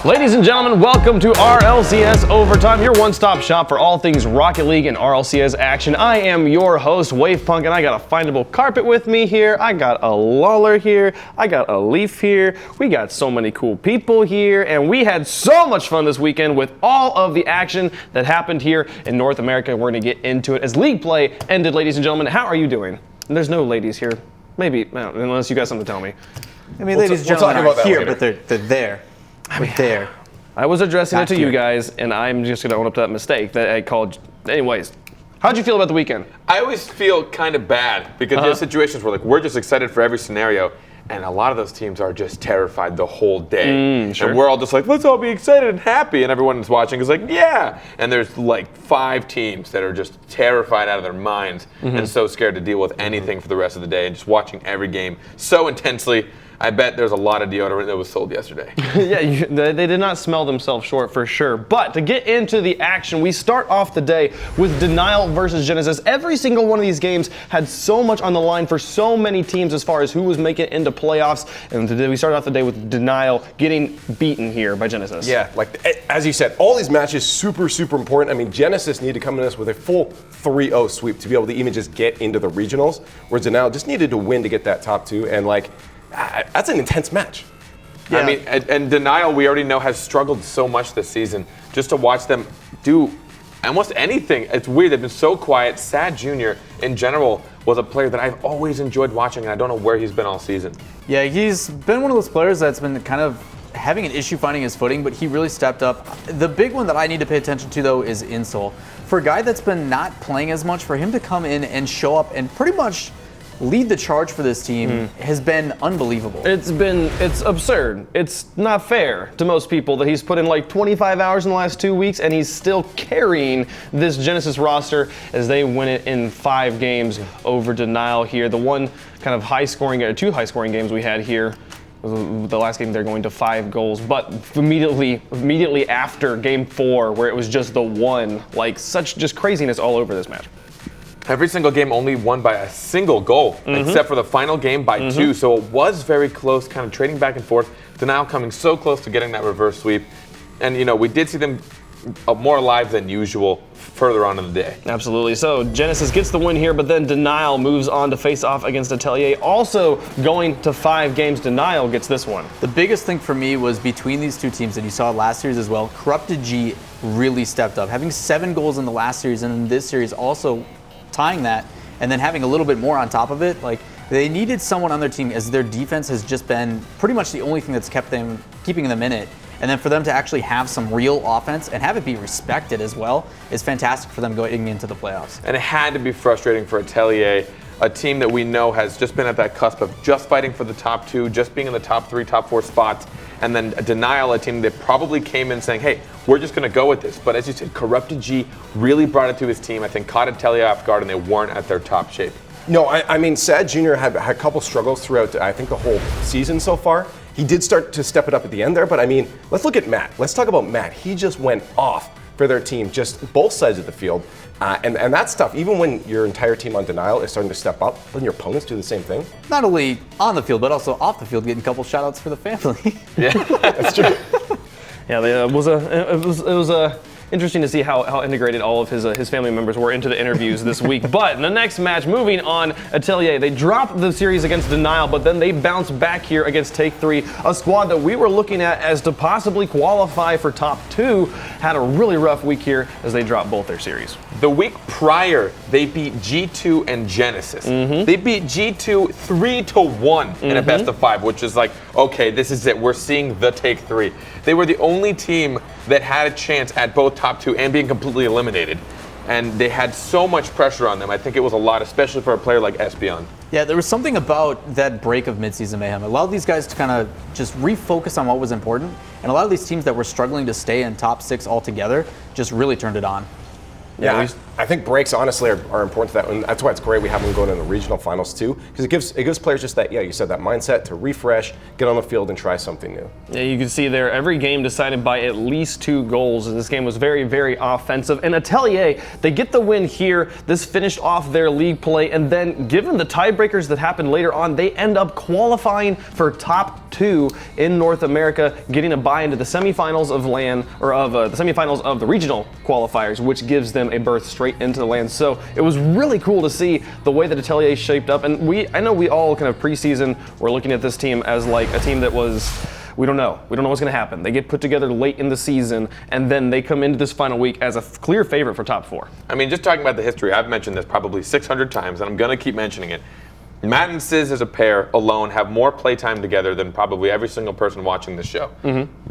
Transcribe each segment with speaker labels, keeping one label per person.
Speaker 1: Ladies and gentlemen, welcome to RLCS Overtime, your one-stop shop for all things Rocket League and RLCS action. I am your host, Wavepunk, and I got a findable carpet with me here. I got a Lawler here. I got a Leaf here. We got so many cool people here, and we had so much fun this weekend with all of the action that happened here in North America. We're going to get into it as league play ended, ladies and gentlemen. How are you doing? And there's no ladies here. Maybe, unless you got something to tell me.
Speaker 2: I mean, ladies and gentlemen aren't here, but they're there. There.
Speaker 1: I was addressing it to you guys, and I'm just going to own up to that mistake that I called. Anyways, how'd you feel about the weekend?
Speaker 3: I always feel kind of bad because there's situations where we're just excited for every scenario, and a lot of those teams are just terrified the whole day.
Speaker 1: Sure.
Speaker 3: And we're all just like, let's all be excited and happy, and everyone that's watching is like, yeah. And there's like 5 teams that are just terrified out of their minds and so scared to deal with anything for the rest of the day, and just watching every game so intensely. I bet there's a lot of deodorant that was sold yesterday.
Speaker 1: Yeah, they did not smell themselves short for sure. But to get into the action, we start off the day with Denial versus Genesis. Every single one of these games had so much on the line for so many teams as far as who was making it into playoffs. And today we started off the day with Denial getting beaten here by Genesis.
Speaker 4: Yeah, like as you said, all these matches super important. I mean, Genesis needed to come in this with a full 3-0 sweep to be able to even just get into the regionals, where Denial just needed to win to get that top 2. And like, that's an intense match.
Speaker 3: Yeah. I mean, and Denial, we already know, has struggled so much this season. Just to watch them do almost anything, it's weird. They've been so quiet. Sad Jr. in general was a player that I've always enjoyed watching, and I don't know where he's been all season.
Speaker 2: Yeah, he's been one of those players that's been kind of having an issue finding his footing, but he really stepped up. The big one that I need to pay attention to, though, is Insole. For a guy that's been not playing as much, for him to come in and show up and pretty much lead the charge for this team has been unbelievable.
Speaker 1: It's absurd. It's not fair to most people that he's put in like 25 hours in the last 2 weeks and he's still carrying this Genesis roster as they win it in 5 games over Denial here. The one kind of two high scoring games we had here. The last game they're going to 5 goals, but immediately after game 4 where it was just the one, like such just craziness all over this match.
Speaker 3: Every single game only won by a single goal, except for the final game by 2. So it was very close, kind of trading back and forth. Denial coming so close to getting that reverse sweep. And, you know, we did see them more alive than usual further on in the day.
Speaker 1: Absolutely. So Genesis gets the win here, but then Denial moves on to face off against Atelier. Also going to 5 games, Denial gets this one.
Speaker 2: The biggest thing for me was between these two teams, and you saw last series as well, Corrupted G really stepped up. Having 7 goals in the last series and in this series also tying that, and then having a little bit more on top of it. Like, they needed someone on their team, as their defense has just been pretty much the only thing that's keeping them in it. And then for them to actually have some real offense and have it be respected as well is fantastic for them going into the playoffs.
Speaker 3: And it had to be frustrating for Atelier, a team that we know has just been at that cusp of just fighting for the top 2, just being in the top 3, top 4 spots. And then Denial, a team that probably came in saying, hey, we're just going to go with this. But as you said, Corrupted G really brought it to his team. I think caught Atelier off guard, and they weren't at their top shape.
Speaker 4: No, I mean, Sad Jr. had a couple struggles throughout, I think, the whole season so far. He did start to step it up at the end there, but I mean, let's look at Matt. Let's talk about Matt. He just went off for their team, just both sides of the field. And that's tough. Even when your entire team on Denial is starting to step up, then your opponents do the same thing.
Speaker 2: Not only on the field, but also off the field, getting a couple shout outs for the family.
Speaker 3: Yeah,
Speaker 4: That's true.
Speaker 1: Yeah, it was interesting to see how integrated all of his family members were into the interviews this week. But in the next match, moving on, Atelier, they dropped the series against Denial, but then they bounced back here against Take 3, a squad that we were looking at as to possibly qualify for top 2, had a really rough week here as they dropped both their series.
Speaker 3: The week prior, they beat G2 and Genesis. They beat G2 3-1 in a best of 5, which is like, okay, this is it. We're seeing the Take 3. They were the only team that had a chance at both top 2 and being completely eliminated. And they had so much pressure on them. I think it was a lot, especially for a player like Espion.
Speaker 2: Yeah, there was something about that break of midseason mayhem. It allowed these guys to kind of just refocus on what was important. And a lot of these teams that were struggling to stay in top 6 altogether just really turned it on.
Speaker 1: Yeah,
Speaker 4: I think breaks honestly are important to that, and that's why it's great we have them going in the regional finals too, because it gives players just that, yeah, you said that mindset to refresh, get on the field, and try something new.
Speaker 1: Yeah, you can see there every game decided by at least 2 goals. This game was very, very offensive. And Atelier, they get the win here. This finished off their league play, and then given the tiebreakers that happened later on, they end up qualifying for top 2 in North America, getting a bye into the semifinals of LAN, or of the semifinals of the regional qualifiers, which gives them a berth straight into the LAN. So it was really cool to see the way that Atelier shaped up. And I know we all kind of preseason were looking at this team as like a team that was, we don't know what's going to happen. They get put together late in the season, and then they come into this final week as a clear favorite for top 4.
Speaker 3: I mean, just talking about the history, I've mentioned this probably 600 times, and I'm going to keep mentioning it. Matt and Sis as a pair alone have more playtime together than probably every single person watching this show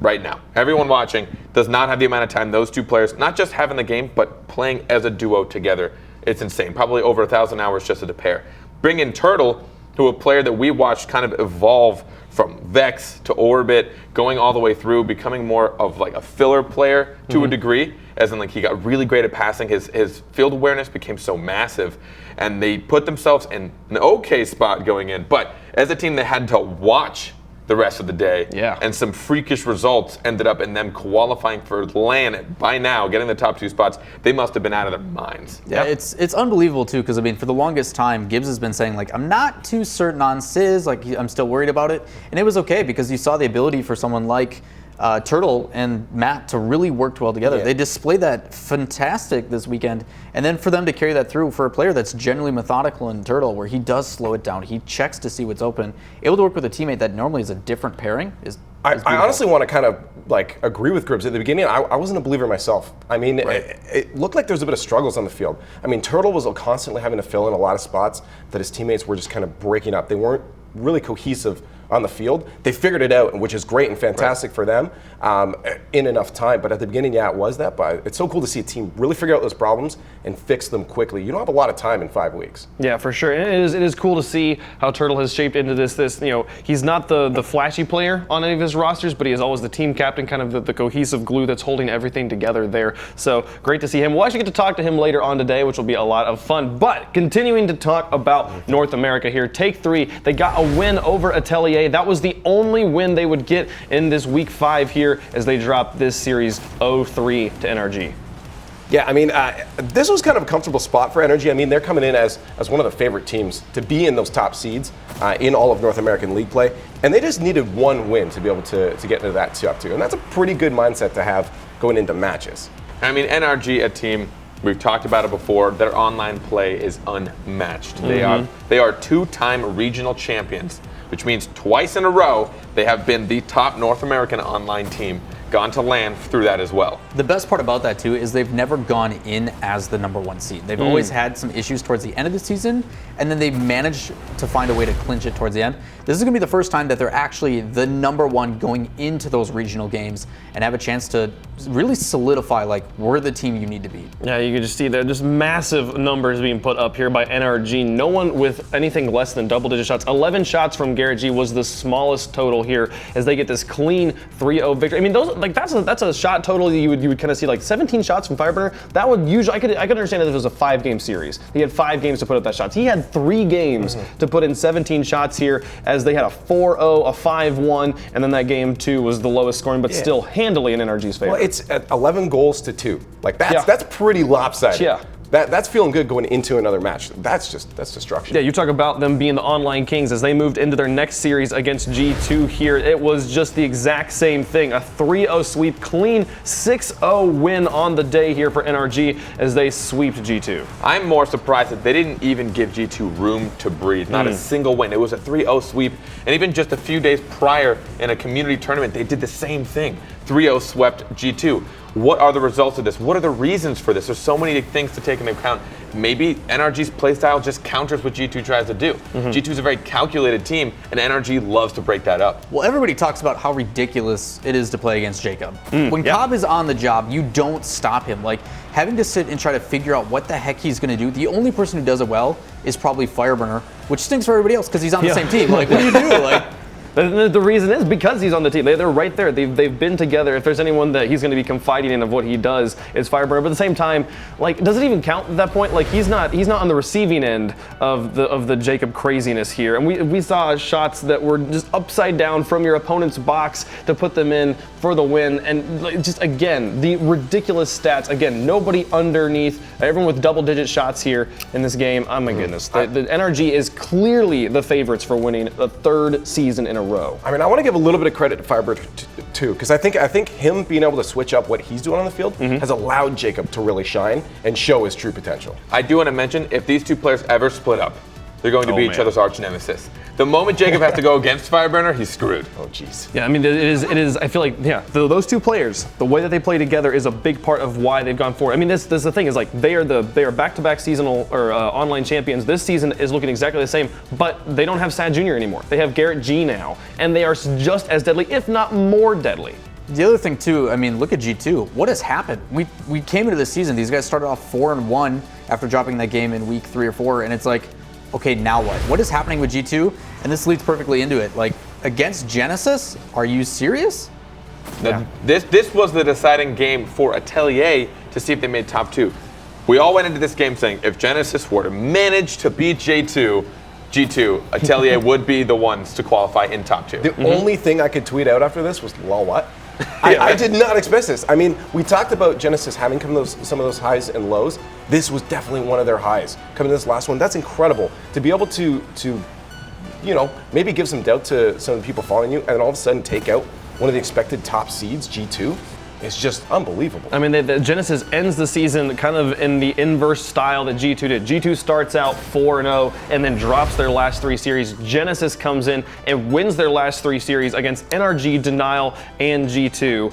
Speaker 3: right now. Everyone watching does not have the amount of time those two players, not just having the game, but playing as a duo together. It's insane. Probably over 1,000 hours just as a pair. Bring in Turtle, who a player that we watched kind of evolve from Vex to Orbit, going all the way through, becoming more of like a filler player to a degree, as in like he got really great at passing. His field awareness became so massive, and they put themselves in an okay spot going in. But as a team, they had to watch the rest of the day.
Speaker 1: Yeah.
Speaker 3: And some freakish results ended up in them qualifying for LAN. By now, getting the top 2 spots, they must have been out of their minds.
Speaker 2: Yeah, it's unbelievable too, because I mean, for the longest time, Gibbs has been saying like, I'm not too certain on Sizz, like I'm still worried about it, and it was okay because you saw the ability for someone like Turtle and Matt to really work well together.
Speaker 4: Yeah.
Speaker 2: They displayed that fantastic this weekend, and then for them to carry that through for a player that's generally methodical in Turtle, where he does slow it down, he checks to see what's open, able to work with a teammate that normally is a different pairing is
Speaker 4: I honestly want to kind of like agree with Gribbs. At the beginning, I wasn't a believer myself. I mean, it looked like there was a bit of struggles on the field. I mean, Turtle was constantly having to fill in a lot of spots that his teammates were just kind of breaking up. They weren't really cohesive on the field. They figured it out, which is great and fantastic for them in enough time. But at the beginning, yeah, it was that. But it's so cool to see a team really figure out those problems and fix them quickly. You don't have a lot of time in 5 weeks.
Speaker 1: Yeah, for sure. And it is cool to see how Turtle has shaped into this. You know, he's not the flashy player on any of his rosters, but he is always the team captain, kind of the cohesive glue that's holding everything together there. So great to see him. We'll actually get to talk to him later on today, which will be a lot of fun. But continuing to talk about North America here, Take 3, they got a win over Atelier. That was the only win they would get in this week 5 here as they dropped this series 0-3 to NRG.
Speaker 4: Yeah, I mean, this was kind of a comfortable spot for NRG. I mean, they're coming in as one of the favorite teams to be in those top seeds in all of North American League play, and they just needed one win to be able to get into that top 2, and that's a pretty good mindset to have going into matches.
Speaker 3: I mean, NRG, a team, we've talked about it before, their online play is unmatched. They are 2-time regional champions, which means twice in a row they have been the top North American online team, gone to LAN through that as well.
Speaker 2: The best part about that too is they've never gone in as the #1 seed. They've always had some issues towards the end of the season, and then they managed to find a way to clinch it towards the end. This is going to be the first time that they're actually the #1 going into those regional games and have a chance to really solidify like we're the team you need to be.
Speaker 1: Yeah, you can just see there just massive numbers being put up here by NRG. No one with anything less than double-digit shots. 11 shots from Garrett G was the smallest total here as they get this clean 3-0 victory. I mean, those like that's a shot total you would kind of see, like 17 shots from Fireburner. That would usually I could understand if it was a 5-game series. He had 5 games to put up that shots. He had 3 games to put in 17 shots here as they had a 4-0, a 5-1, and then that game 2 was the lowest scoring, but still handily in NRG's favor.
Speaker 4: Well, it's at 11 goals to 2. Like that's pretty lopsided.
Speaker 1: Yeah.
Speaker 4: That's feeling good going into another match. That's destruction.
Speaker 1: Yeah, you talk about them being the online kings as they moved into their next series against G2 here. It was just the exact same thing. A 3-0 sweep, clean 6-0 win on the day here for NRG as they sweep G2.
Speaker 3: I'm more surprised that they didn't even give G2 room to breathe. Not a single win. It was a 3-0 sweep, and even just a few days prior in a community tournament, they did the same thing. 3-0 swept G2. What are the results of this? What are the reasons for this? There's so many things to take into account. Maybe NRG's playstyle just counters what G2 tries to do. G2 is a very calculated team, and NRG loves to break that up.
Speaker 2: Well, everybody talks about how ridiculous it is to play against Jacob. When Cobb is on the job, you don't stop him. Like, having to sit and try to figure out what the heck he's going to do, the only person who does it well is probably Fireburner, which stinks for everybody else because he's on the same team. Like, what do you do? Like,
Speaker 1: The reason is because he's on the team. They're right there. They've been together. If there's anyone that he's going to be confiding in of what he does, it's Fireburner. But at the same time, like, does it even count at that point? Like, he's not on the receiving end of the Jacob craziness here. And we saw shots that were just upside down from your opponent's box to put them in for the win. And like, just again, the ridiculous stats. Again, nobody underneath. Everyone with double-digit shots here in this game. Oh my goodness. The NRG is clearly the favorites for winning the third season in a row.
Speaker 4: I mean, I want to give a little bit of credit to Firebird too, because I think him being able to switch up what he's doing on the field has allowed Jacob to really shine and show his true potential.
Speaker 3: I do want to mention, if these two players ever split up, they're going to be each other's arch nemesis. The moment Jacob has to go against Fireburner, he's screwed.
Speaker 4: Oh, jeez.
Speaker 1: Yeah, I mean, it is. I feel like, yeah, those two players, the way that they play together is a big part of why they've gone forward. I mean, this the thing is, like, they are back-to-back seasonal or online champions. This season is looking exactly the same, but they don't have Sad Jr. anymore. They have Garrett G now, and they are just as deadly, if not more deadly.
Speaker 2: The other thing too, I mean, look at G2. What has happened? We came into the season, these guys started off 4-1 after dropping that game in week 3 or 4, and it's like, okay, now what? What is happening with G2? And this leads perfectly into it. Like, against Genesis, are you serious?
Speaker 3: Now, this was the deciding game for Atelier to see if they made top 2. We all went into this game saying, if Genesis were to manage to beat G2, Atelier would be the ones to qualify in top 2.
Speaker 4: The only thing I could tweet out after this was, lol, what? I did not expect this. I mean, we talked about Genesis having some of those highs and lows. This was definitely one of their highs. Coming to this last one, that's incredible. To be able to you know, maybe give some doubt to some of the people following you, and then all of a sudden take out one of the expected top seeds, G2, is just unbelievable.
Speaker 1: I mean, the Genesis ends the season kind of in the inverse style that G2 did. G2 starts out 4-0 and then drops their last 3 series. Genesis comes in and wins their last 3 series against NRG, Denial, and G2.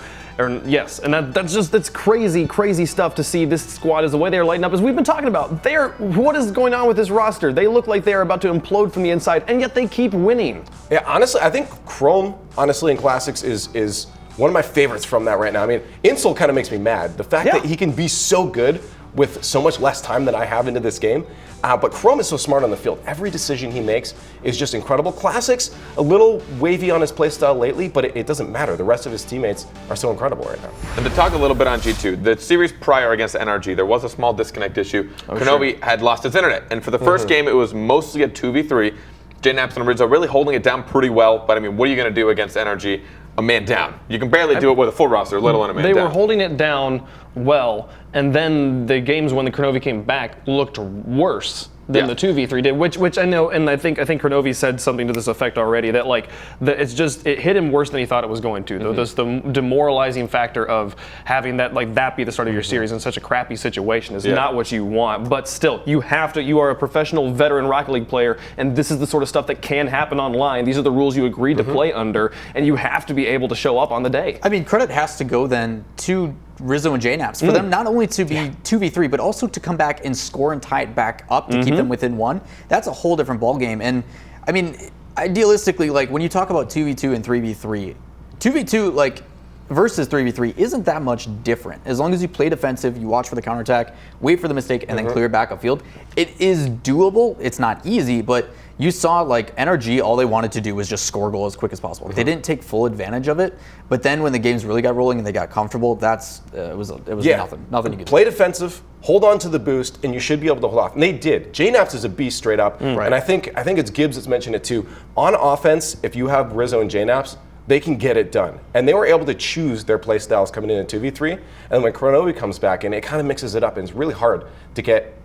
Speaker 1: Yes, and that's crazy stuff to see. This squad is the way they're lighting up, as we've been talking about. What is going on with this roster? They look like they're about to implode from the inside, and yet they keep winning.
Speaker 4: Yeah, honestly, I think Chrome, honestly, in Classics is one of my favorites from that right now. I mean, Insult kind of makes me mad. The fact that he can be so good with so much less time than I have into this game. But Chrome is so smart on the field. Every decision he makes is just incredible. Classics, a little wavy on his playstyle lately, but it doesn't matter. The rest of his teammates are so incredible right now.
Speaker 3: And to talk a little bit on G2, the series prior against NRG, there was a small disconnect issue. Kenobi had lost its internet, and for the first game, it was mostly a 2v3. JNaps and Rizzo really holding it down pretty well, but I mean, what are you going to do against NRG? A man down. You can barely do it with a full roster, let alone a man down.
Speaker 1: They were holding it down well, and then the games when the Kronovi came back looked worse than the 2v3 did, which I know, and I think Kronovi said something to this effect already, that like it hit him worse than he thought it was going to. The demoralizing factor of having that be the start of your series in such a crappy situation is not what you want. But still, you are a professional veteran Rocket League player, and this is the sort of stuff that can happen online. These are the rules you agreed to play under, and you have to be able to show up on the day.
Speaker 2: I mean, credit has to go then to Rizzo and JNaps for them not only to be 2v3, but also to come back and score and tie it back up to keep them within 1. That's a whole different ball game. And I mean, idealistically, like when you talk about 2v2 and 3v3, 2v2 like versus 3v3 isn't that much different. As long as you play defensive, you watch for the counterattack, wait for the mistake, and then clear it back upfield. It is doable. It's not easy, but you saw like NRG, all they wanted to do was just score a goal as quick as possible. They didn't take full advantage of it, but then when the games really got rolling and they got comfortable, it was nothing you could
Speaker 4: play defensive, hold on to the boost, and you should be able to hold off. And they did. JNaps is a beast straight up, and I think it's Gibbs that's mentioned it too. On offense, if you have Rizzo and JNaps, they can get it done. And they were able to choose their play styles coming in 2v3, and when Kronovi comes back in, it kind of mixes it up, and it's really hard to get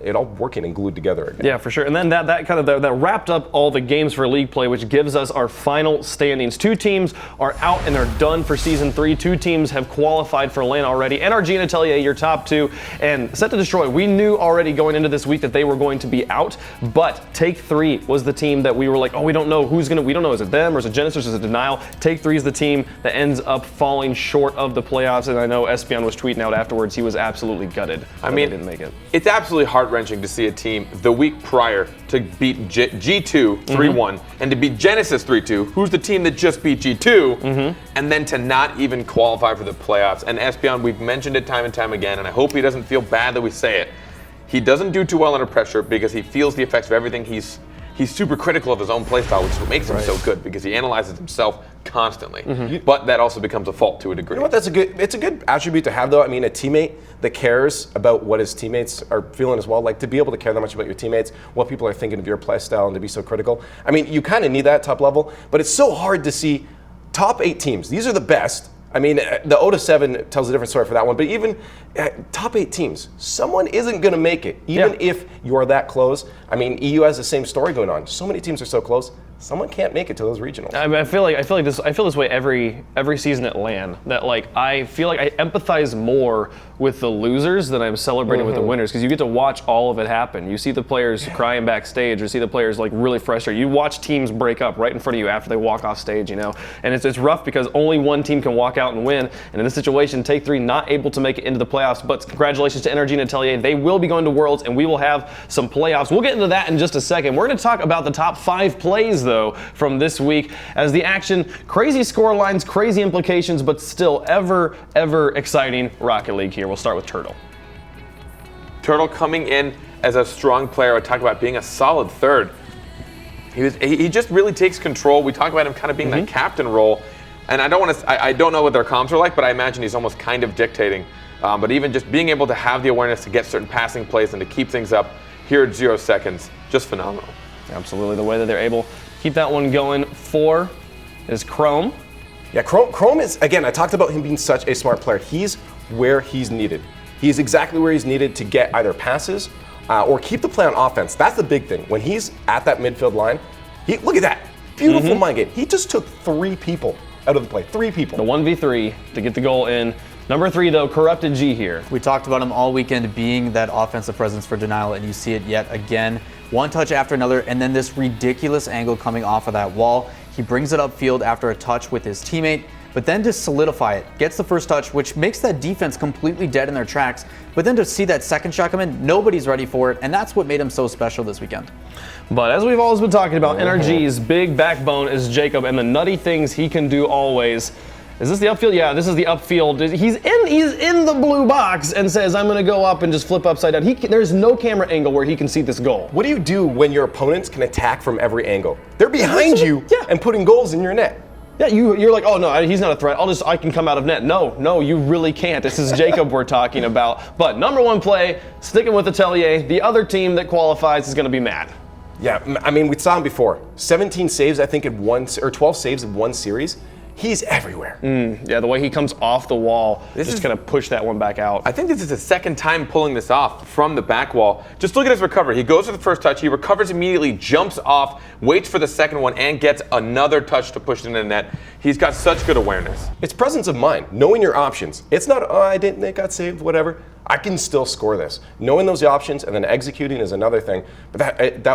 Speaker 4: it all working and glued together again.
Speaker 1: Yeah, for sure. And then that wrapped up all the games for league play, which gives us our final standings. 2 teams are out and they're done for season 3. 2 teams have qualified for LAN already. NRG and Atelier, your top 2, and Set to Destroy. We knew already going into this week that they were going to be out, but Take 3 was the team that we were like, we don't know we don't know, is it them or is it Genesis or is it Denial? Take 3 is the team that ends up falling short of the playoffs, and I know Espion was tweeting out afterwards he was absolutely gutted. I mean, they didn't make it.
Speaker 3: It's absolutely heart-wrenching to see a team the week prior to beat G2 3-1 and to beat Genesis 3-2, who's the team that just beat G2, and then to not even qualify for the playoffs. And Espion, we've mentioned it time and time again, and I hope he doesn't feel bad that we say it. He doesn't do too well under pressure because he feels the effects of everything he's he's super critical of his own playstyle, which is what makes him so good because he analyzes himself constantly. But that also becomes a fault to a degree.
Speaker 4: You know what? It's a good attribute to have, though. I mean, a teammate that cares about what his teammates are feeling as well. Like, to be able to care that much about your teammates, what people are thinking of your play style, and to be so critical. I mean, you kind of need that at top level, but it's so hard to see top 8 teams. These are the best. I mean, the 0-7 tells a different story for that one, but even top 8 teams, someone isn't going to make it, even if you're that close. I mean, EU has the same story going on. So many teams are so close. Someone can't make it to those regionals.
Speaker 1: I mean, I feel this way every season at LAN. That like I feel like I empathize more with the losers than I'm celebrating with the winners, because you get to watch all of it happen. You see the players crying backstage, or see the players like really frustrated. You watch teams break up right in front of you after they walk off stage, you know. And it's rough because only one team can walk out and win. And in this situation, Take 3 not able to make it into the playoffs. But congratulations to NRG and Atelier. They will be going to Worlds, and we will have some playoffs. We'll get into that in just a second. We're going to talk about the top 5 plays, though, from this week, as the action, crazy score lines, crazy implications, but still ever exciting Rocket League here. We'll start with Turtle.
Speaker 3: Turtle coming in as a strong player. I talk about being a solid third. He just really takes control. We talk about him kind of being that captain role, and I don't know what their comms are like, but I imagine he's almost kind of dictating. But even just being able to have the awareness to get certain passing plays and to keep things up here at 0 seconds, just phenomenal.
Speaker 1: Absolutely, the way that they're able to keep that one going. 4 is Chrome.
Speaker 4: Yeah, Chrome is, again, I talked about him being such a smart player. He's where he's needed. He's exactly where he's needed to get either passes or keep the play on offense. That's the big thing. When he's at that midfield line, look at that. Beautiful mind game. He just took 3 people out of the play. 3 people.
Speaker 1: The 1v3 to get the goal in. Number 3, though, Corrupted G here.
Speaker 2: We talked about him all weekend being that offensive presence for Denial, and you see it yet again. One touch after another, and then this ridiculous angle coming off of that wall. He brings it upfield after a touch with his teammate, but then to solidify it, gets the first touch, which makes that defense completely dead in their tracks. But then to see that second shot come in, nobody's ready for it, and that's what made him so special this weekend.
Speaker 1: But as we've always been talking about, NRG's big backbone is Jacob, and the nutty things he can do always. Is this the upfield? Yeah, this is the upfield. He's in the blue box and says, I'm going to go up and just flip upside down. There's no camera angle where he can see this goal.
Speaker 4: What do you do when your opponents can attack from every angle? They're behind you and putting goals in your net.
Speaker 1: Yeah, you're like, oh no, he's not a threat. I can come out of net. No, you really can't. This is Jacob we're talking about. But number 1 play, sticking with Atelier. The other team that qualifies is going to be Matt.
Speaker 4: Yeah, I mean, we saw him before. 17 saves, I think, in 12 saves in one series. He's everywhere.
Speaker 1: Yeah, the way he comes off the wall, just going to push that one back out.
Speaker 3: I think this is the second time pulling this off from the back wall. Just look at his recovery. He goes for the first touch, he recovers immediately, jumps off, waits for the second one, and gets another touch to push it in the net. He's got such good awareness.
Speaker 4: It's presence of mind, knowing your options. It's not, it got saved, whatever. I can still score this. Knowing those options and then executing is another thing. But it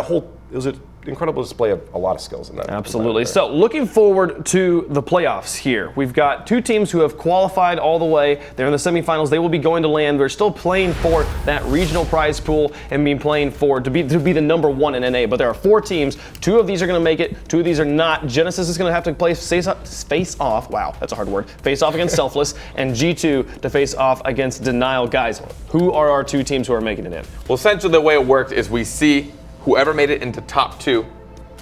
Speaker 4: was an incredible display of a lot of skills in that.
Speaker 1: Absolutely. So looking forward to the playoffs here. We've got 2 teams who have qualified all the way. They're in the semifinals. They will be going to LAN. They're still playing for that regional prize pool and being playing for to be the number 1 in NA. But there are 4 teams. 2 of these are going to make it. 2 of these are not. Genesis is going to have to play face off. Wow, that's a hard word. Face off against Selfless, and G2 to face off against Denial. Guys, who are our 2 teams who are making it in?
Speaker 3: Well, essentially the way it worked is we see whoever made it into top 2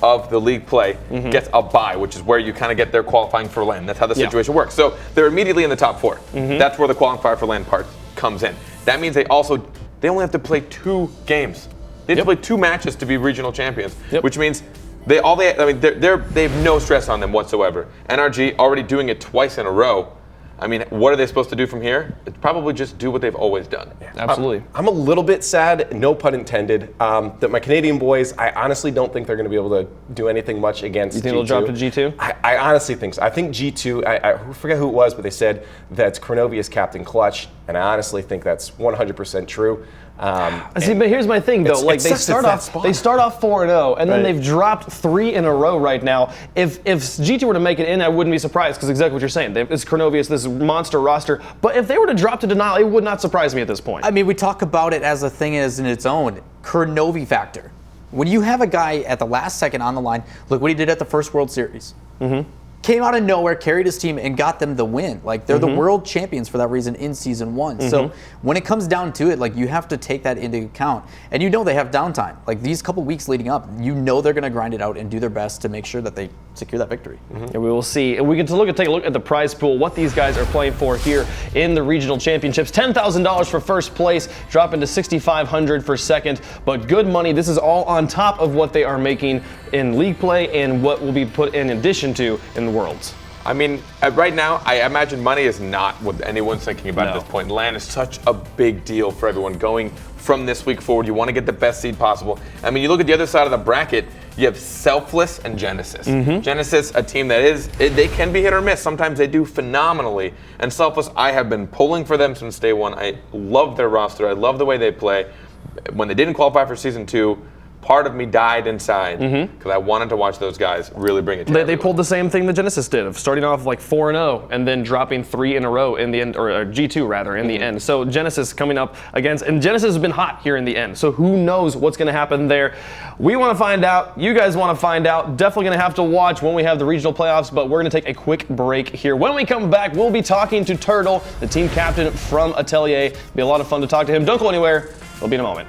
Speaker 3: of the league play gets a bye, which is where you kind of get their qualifying for LAN. That's how the situation works. So they're immediately in the top 4. That's where the qualifier for LAN part comes in. That means they only have to play 2 games. They have to play 2 matches to be regional champions, which means they have no stress on them whatsoever. NRG already doing it twice in a row. I mean, what are they supposed to do from here? It's probably just do what they've always done.
Speaker 1: Absolutely.
Speaker 4: I'm a little bit sad, no pun intended, that my Canadian boys, I honestly don't think they're going to be able to do anything much against G2.
Speaker 1: You think they'll drop to G2?
Speaker 4: I honestly think so. I think G2, I forget who it was, but they said that Kronovi is Captain Clutch, and I honestly think that's 100% true.
Speaker 1: See, but here's my thing though. Like they start off 4-0, and then they've dropped 3 in a row right now. If G2 were to make it in, I wouldn't be surprised because exactly what you're saying. It's Kronovius, this monster roster. But if they were to drop to Denial, it would not surprise me at this point.
Speaker 2: I mean, we talk about it as a thing as in its own. Kronovi factor. When you have a guy at the last second on the line, look what he did at the first World Series. came out of nowhere, carried his team, and got them the win. Like, they're the world champions for that reason in Season 1. So when it comes down to it, like, you have to take that into account. And you know they have downtime. Like, these couple weeks leading up, you know they're going to grind it out and do their best to make sure that they secure that victory.
Speaker 1: And we will see. And we get to take a look at the prize pool, what these guys are playing for here in the regional championships. $10,000 for first place, dropping to $6,500 for second. But good money. This is all on top of what they are making in league play and what will be put in addition to in the Worlds.
Speaker 3: I mean, right now, I imagine money is not what anyone's thinking about at this point. LAN is such a big deal for everyone going from this week forward. You want to get the best seed possible. I mean, you look at the other side of the bracket, you have Selfless and Genesis. Genesis, a team that they can be hit or miss. Sometimes they do phenomenally. And Selfless, I have been pulling for them since day one. I love their roster. I love the way they play. When they didn't qualify for Season 2, part of me died inside because I wanted to watch those guys really bring it to
Speaker 1: They pulled the same thing that Genesis did, of starting off like 4-0 and then dropping 3 in a row in the end, or G2 rather, in the end. So Genesis coming up against, and Genesis has been hot here in the end. So who knows what's going to happen there? We want to find out. You guys want to find out. Definitely going to have to watch when we have the regional playoffs, but we're going to take a quick break here. When we come back, we'll be talking to Turtle, the team captain from Atelier. It'll be a lot of fun to talk to him. Don't go anywhere. We'll be in a moment.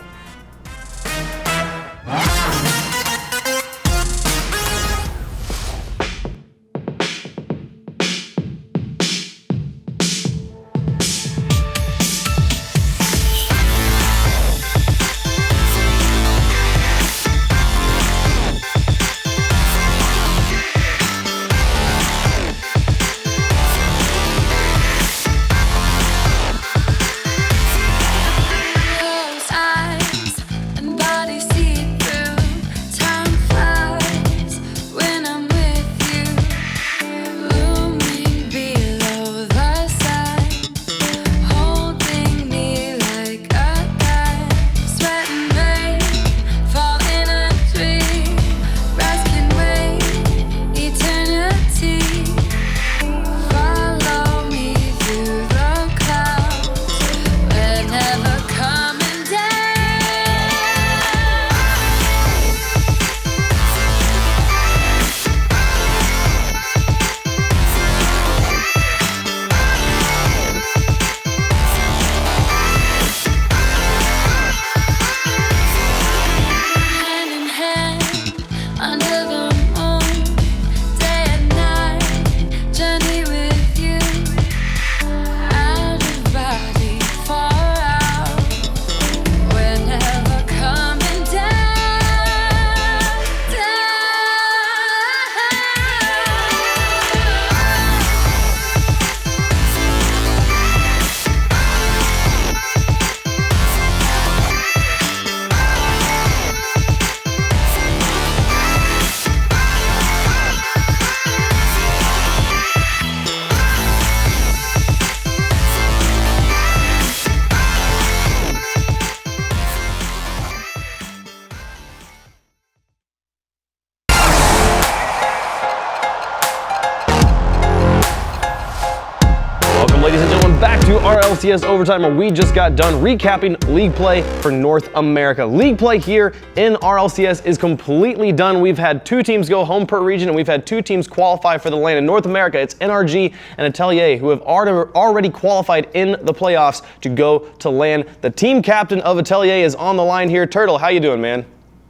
Speaker 1: Ladies and gentlemen, back to RLCS Overtime, where we just got done recapping league play for North America. League play here in RLCS is completely done. We've had 2 teams go home per region, and we've had 2 teams qualify for the LAN. In North America, it's NRG and Atelier, who have already qualified in the playoffs to go to LAN. The team captain of Atelier is on the line here. Turtle, how you doing, man?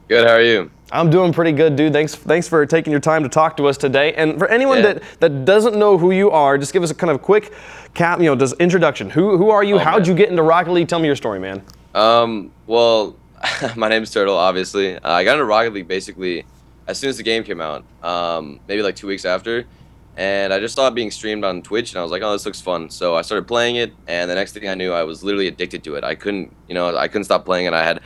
Speaker 5: Good, how are you?
Speaker 1: I'm doing pretty good, dude. Thanks for taking your time to talk to us today. And for anyone that doesn't know who you are, just give us a kind of quick just introduction. Who are you? How'd you get into Rocket League? Tell me your story, man.
Speaker 5: Well, my name's Turtle, obviously. I got into Rocket League basically as soon as the game came out, maybe like 2 weeks after. And I just saw it being streamed on Twitch, and I was like, oh, this looks fun. So I started playing it, and the next thing I knew, I was literally addicted to it. I couldn't stop playing it.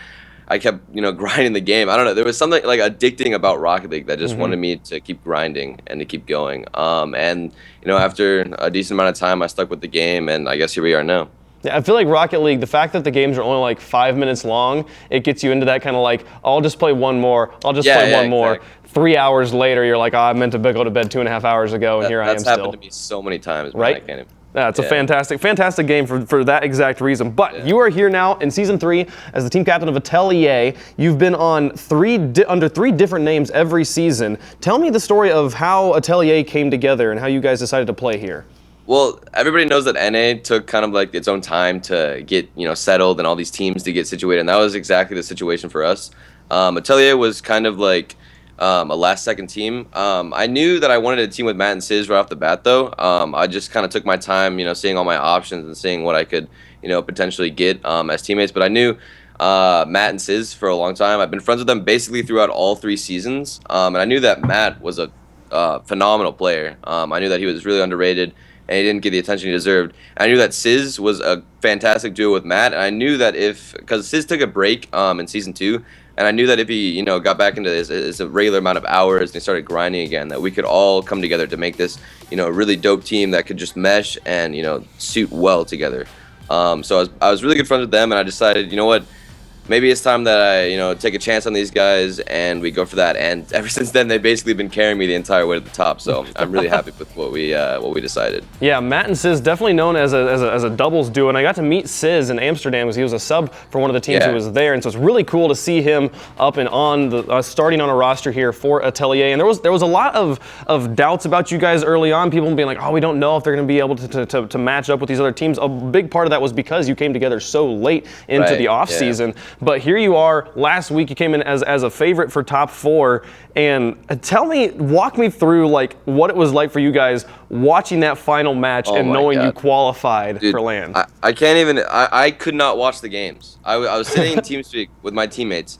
Speaker 5: I kept, grinding the game. I don't know. There was something like addicting about Rocket League that just wanted me to keep grinding and to keep going. And after a decent amount of time, I stuck with the game, and I guess here we are now.
Speaker 1: Yeah, I feel like Rocket League, the fact that the games are only like 5 minutes long, it gets you into that kind of like, I'll just play one more. I'll just play one more. Exactly. 3 hours later, you're like, I meant to go to bed 2.5 hours ago, and here I am still.
Speaker 5: That's happened to me so many times, man.
Speaker 1: Right?
Speaker 5: I can't even.
Speaker 1: Yeah, it's a fantastic game for that exact reason. But you are here now in Season 3 as the team captain of Atelier. You've been on under three different names every season. Tell me the story of how Atelier came together and how you guys decided to play here.
Speaker 5: Well, everybody knows that NA took kind of like its own time to get, settled and all these teams to get situated, and that was exactly the situation for us. Atelier was kind of like a last-second team. I knew that I wanted a team with Matt and Sizz right off the bat, though. I just kind of took my time, seeing all my options and seeing what I could, potentially get as teammates. But I knew Matt and Sizz for a long time. I've been friends with them basically throughout all 3 seasons, and I knew that Matt was a phenomenal player. I knew that he was really underrated, and he didn't get the attention he deserved. I knew that Sizz was a fantastic duo with Matt, and I knew that because Sizz took a break in Season 2, and I knew that if he, got back into his regular amount of hours and he started grinding again, that we could all come together to make this, a really dope team that could just mesh and, suit well together. So I was really good friends with them, and I decided, you know what, maybe it's time that I, take a chance on these guys, and we go for that. And ever since then, they've basically been carrying me the entire way to the top. So I'm really happy with what we decided.
Speaker 1: Yeah, Matt and Sizz definitely known as a doubles duo, and I got to meet Sizz in Amsterdam because he was a sub for one of the teams who was there, and so it's really cool to see him up and on the starting on a roster here for Atelier. And there was a lot of doubts about you guys early on. People being like, oh, we don't know if they're going to be able to match up with these other teams. A big part of that was because you came together so late into the off season. But here you are. Last week you came in as a favorite for top 4, and walk me through like what it was like for you guys watching that final match and knowing you qualified for LAN.
Speaker 5: I can't even. I could not watch the games. I was sitting in TeamSpeak with my teammates,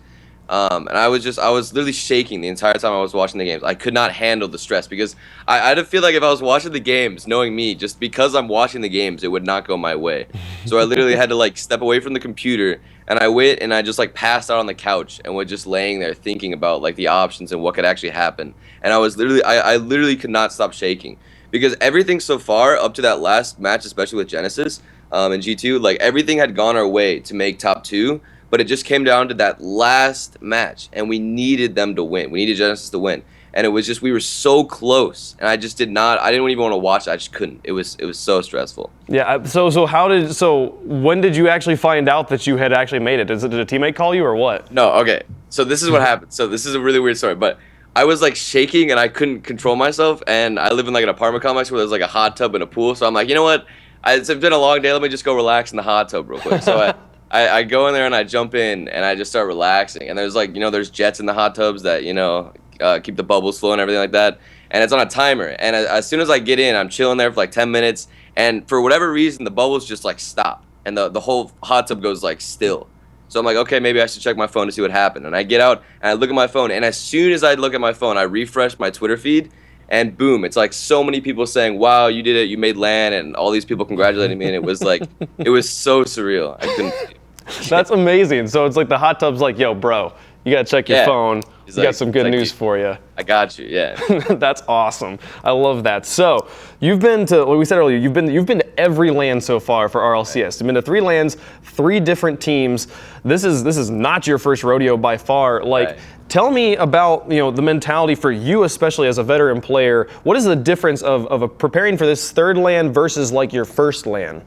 Speaker 5: and I was literally shaking the entire time I was watching the games. I could not handle the stress because I had to feel like if I was watching the games, knowing me, just because I'm watching the games, it would not go my way. So I literally had to like step away from the computer. And I went and I just like passed out on the couch and was just laying there thinking about like the options and what could actually happen. And I literally could not stop shaking because everything so far up to that last match, especially with Genesis and G2, like everything had gone our way to make top 2, but it just came down to that last match and we needed them to win. We needed Genesis to win. And it was just, we were so close, and I didn't even want to watch it. I just couldn't. It was so stressful.
Speaker 1: Yeah. So when did you actually find out that you had actually made it? Did a teammate call you or what?
Speaker 5: No. Okay. So this is what happened. So this is a really weird story, but I was like shaking and I couldn't control myself. And I live in like an apartment complex where there's like a hot tub and a pool. So I'm like, you know what? It's been a long day. Let me just go relax in the hot tub real quick. So I go in there and I jump in and I just start relaxing. And there's like, there's jets in the hot tubs that, keep the bubbles flowing and everything like that. And it's on a timer. And as soon as I get in, I'm chilling there for like 10 minutes. And for whatever reason, the bubbles just like stop. And the whole hot tub goes like still. So I'm like, okay, maybe I should check my phone to see what happened. And I get out and I look at my phone. And as soon as I look at my phone, I refresh my Twitter feed. And boom, it's like so many people saying, wow, you did it. You made LAN. And all these people congratulating me. And it was like, it was so surreal. I couldn't.
Speaker 1: That's amazing. So it's like the hot tub's like, yo, bro, you got to check your phone. We got some good news for you.
Speaker 5: I got you, yeah.
Speaker 1: That's awesome. I love that. So you've been to, like we said earlier, you've been to every LAN so far for RLCS. You've been to 3 LANs, 3 different teams. This is not your first rodeo by far. Like, tell me about the mentality for you, especially as a veteran player. What is the difference of preparing for this 3rd LAN versus like your first LAN?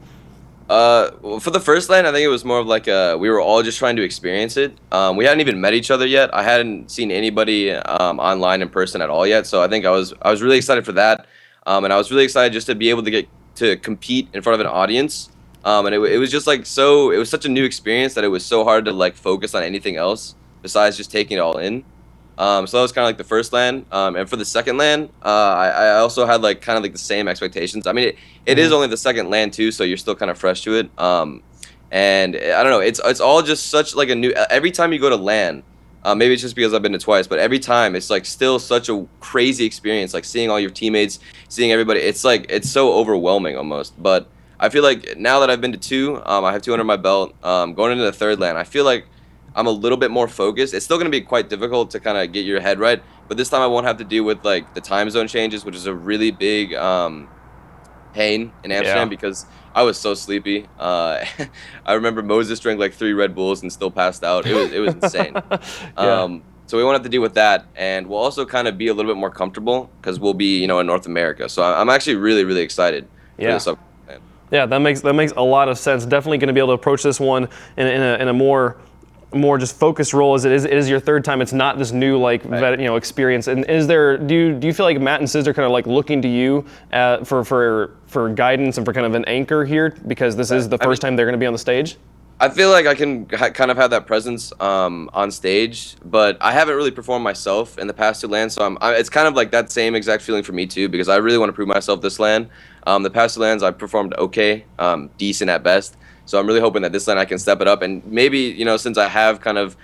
Speaker 5: Well, for the first LAN, I think it was more of like we were all just trying to experience it. We hadn't even met each other yet. I hadn't seen anybody online in person at all yet. So I think I was really excited for that, and I was really excited just to be able to get to compete in front of an audience. And it was just like it was such a new experience that it was so hard to like focus on anything else besides just taking it all in. So that was kind of like the first LAN. And for the second LAN, I also had like kind of like the same expectations. I mean, it is only the second LAN too, so you're still kind of fresh to it. And I don't know, it's all just such like a new. Every time you go to LAN, maybe it's just because I've been to twice, but every time it's like still such a crazy experience. Like seeing all your teammates, seeing everybody. It's like it's so overwhelming almost. But I feel like now that I've been to 2, I have 2 under my belt. Going into the 3rd LAN, I feel like I'm a little bit more focused. It's still going to be quite difficult to kind of get your head right, but this time I won't have to deal with like the time zone changes, which is a really big pain in Amsterdam because I was so sleepy. I remember Moses drank like 3 Red Bulls and still passed out. It was insane. So we won't have to deal with that, and we'll also kind of be a little bit more comfortable because we'll be in North America. So I'm actually really excited for this upcoming.
Speaker 1: Yeah, that makes a lot of sense. Definitely going to be able to approach this one in a more just focused role as it is your third time. It's not this new experience. And do you feel like Matt and Sis are kind of like looking to you for guidance and for kind of an anchor here because this is the first time they're going to be on the stage?
Speaker 5: I feel like I can kind of have that presence on stage, but I haven't really performed myself in the past 2 LANs, so it's kind of like that same exact feeling for me too, because I really want to prove myself this LAN. The past 2 LANs I performed okay, decent at best, so I'm really hoping that this LAN I can step it up, and maybe, since I have kind of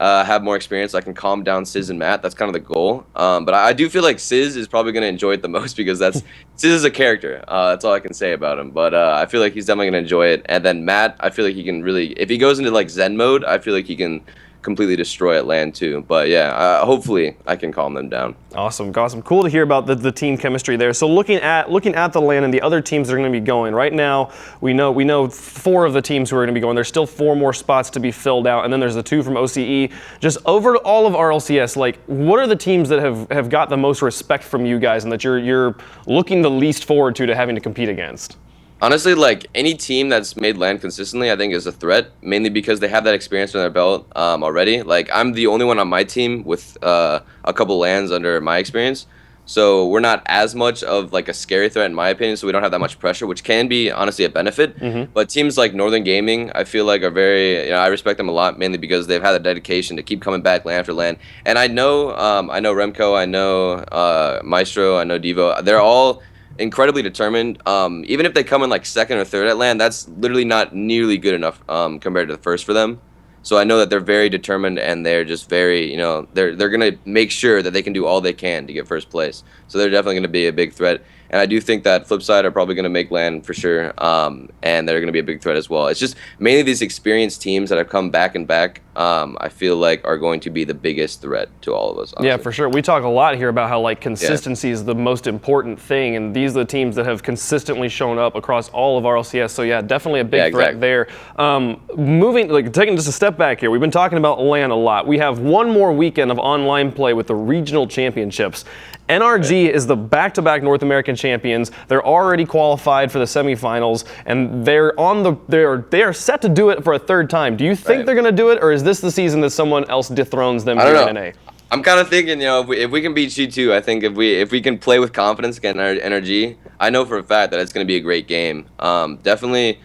Speaker 5: have more experience, I can calm down Sis and Matt. That's kind of the goal. But I do feel like Sis is probably going to enjoy it the most because Sis is a character. That's all I can say about him. But I feel like he's definitely going to enjoy it. And then Matt, I feel like he can really, if he goes into like Zen mode, I feel like he can completely destroy at LAN too. But yeah, hopefully I can calm them down.
Speaker 1: Awesome. Cool to hear about the team chemistry there. So looking at the LAN and the other teams that are going to be going right now, we know 4 of the teams who are going to be going. There's still 4 more spots to be filled out, and then there's the 2 from OCE. Just over all of RLCS, like what are the teams that have got the most respect from you guys and that you're looking the least forward to having to compete against?
Speaker 5: Honestly, like any team that's made LAN consistently, I think is a threat, mainly because they have that experience under their belt already. Like I'm the only one on my team with a couple LANs under my experience, so we're not as much of like a scary threat in my opinion. So we don't have that much pressure, which can be honestly a benefit. But teams like Northern Gaming, I feel like are very, I respect them a lot, mainly because they've had the dedication to keep coming back LAN after LAN. And I know Remco, I know Maestro, I know Devo. They're all incredibly determined. Even if they come in like 2nd or 3rd at LAN, that's literally not nearly good enough compared to the first for them. So I know that they're very determined and they're just very, they're going to make sure that they can do all they can to get first place. So they're definitely going to be a big threat. And I do think that Flipside are probably going to make LAN for sure, and they're going to be a big threat as well. It's just mainly these experienced teams that have come back and back, I feel like are going to be the biggest threat to all of us, honestly.
Speaker 1: Yeah, for sure. We talk a lot here about how like consistency is the most important thing, and these are the teams that have consistently shown up across all of RLCS. So yeah, definitely a big threat there. Taking just a step back here, we've been talking about LAN a lot. We have one more weekend of online play with the regional championships. NRG is the back-to-back North American champions. They're already qualified for the semifinals, and they are set to do it for a 3rd time. Do you think they're going to do it, or is this the season that someone else dethrones them here in NA?
Speaker 5: I'm kind of thinking, if we can beat G2, I think if we can play with confidence against NRG, I know for a fact that it's going to be a great game. Definitely.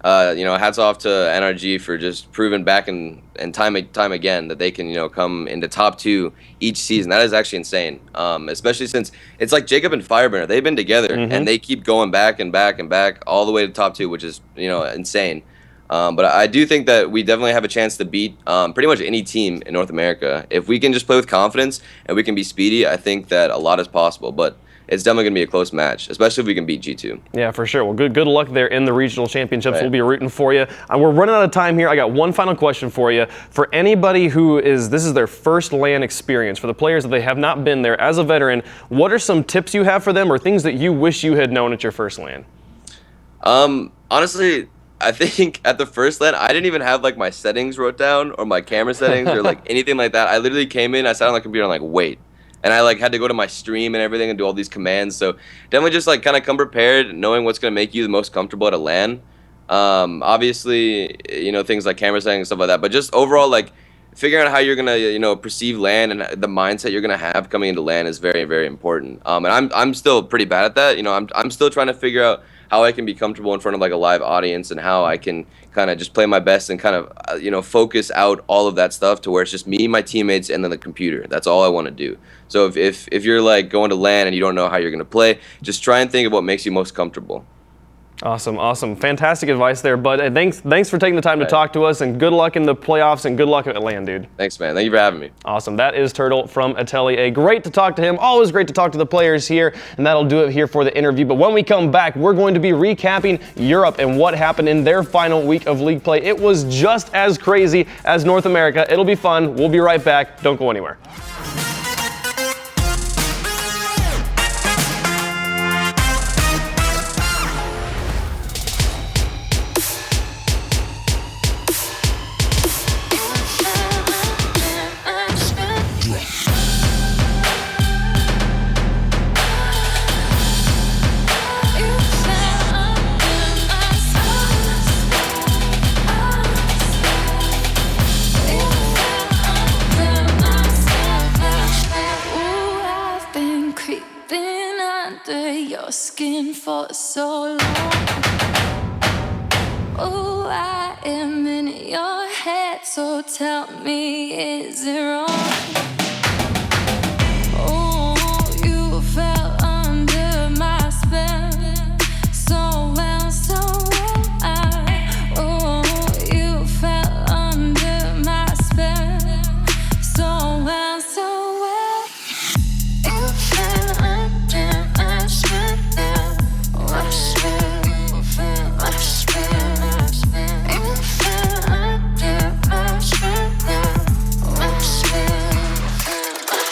Speaker 5: Hats off to NRG for just proving back and time again that they can, come into top 2 each season. That is actually insane, especially since it's like Jacob and Fireburner. They've been together, and they keep going back and back and back all the way to top 2, which is, insane. But I do think that we definitely have a chance to beat pretty much any team in North America. If we can just play with confidence and we can be speedy, I think that a lot is possible. But it's definitely going to be a close match, especially if we can beat G2. Yeah, for sure. Well, good luck there in the regional championships. Right. We'll be rooting for you. We're running out of time here. I got one final question for you. For anybody this is their first LAN experience, for the players that they have not been there as a veteran, what are some tips you have for them or things that you wish you had known at your first LAN? Honestly, I think at the first LAN, I didn't even have like my settings wrote down or my camera settings or like anything like that. I literally came in, I sat on the computer and like, wait. And I like had to go to my stream and everything and do all these commands. So definitely just like kind of come prepared, knowing what's going to make you the most comfortable at a LAN. Obviously, things like camera settings and stuff like that. But just overall, like figuring out how you're going to, perceive LAN and the mindset you're going to have coming into LAN is very, very important. And I'm still pretty bad at that. I'm still trying to figure out how I can be comfortable in front of like a live audience and how I can kind of just play my best and kind of, focus out all of that stuff to where it's just me, my teammates, and then the computer. That's all I want to do. So if you're like going to LAN and you don't know how you're going to play, just try and think of what makes you most comfortable. Awesome. Fantastic advice there, bud. Thanks for taking the time to talk to us, and good luck in the playoffs and good luck at LAN, dude. Thanks, man. Thank you for having me. Awesome. That is Turtle from Atelier. Great to talk to him. Always great to talk to the players here, and that'll do it here for the interview. But when we come back, we're going to be recapping Europe and what happened in their final week of league play. It was just as crazy as North America. It'll be fun. We'll be right back. Don't go anywhere.
Speaker 6: under your skin for so long. Oh, I am in your head, so tell me, is it wrong? Oh, you fell under my spell, so well, so well. Oh, you fell under my spell, so well, so well. You fell under my spell, my spell, my spell. You fell under my spell, my spell, my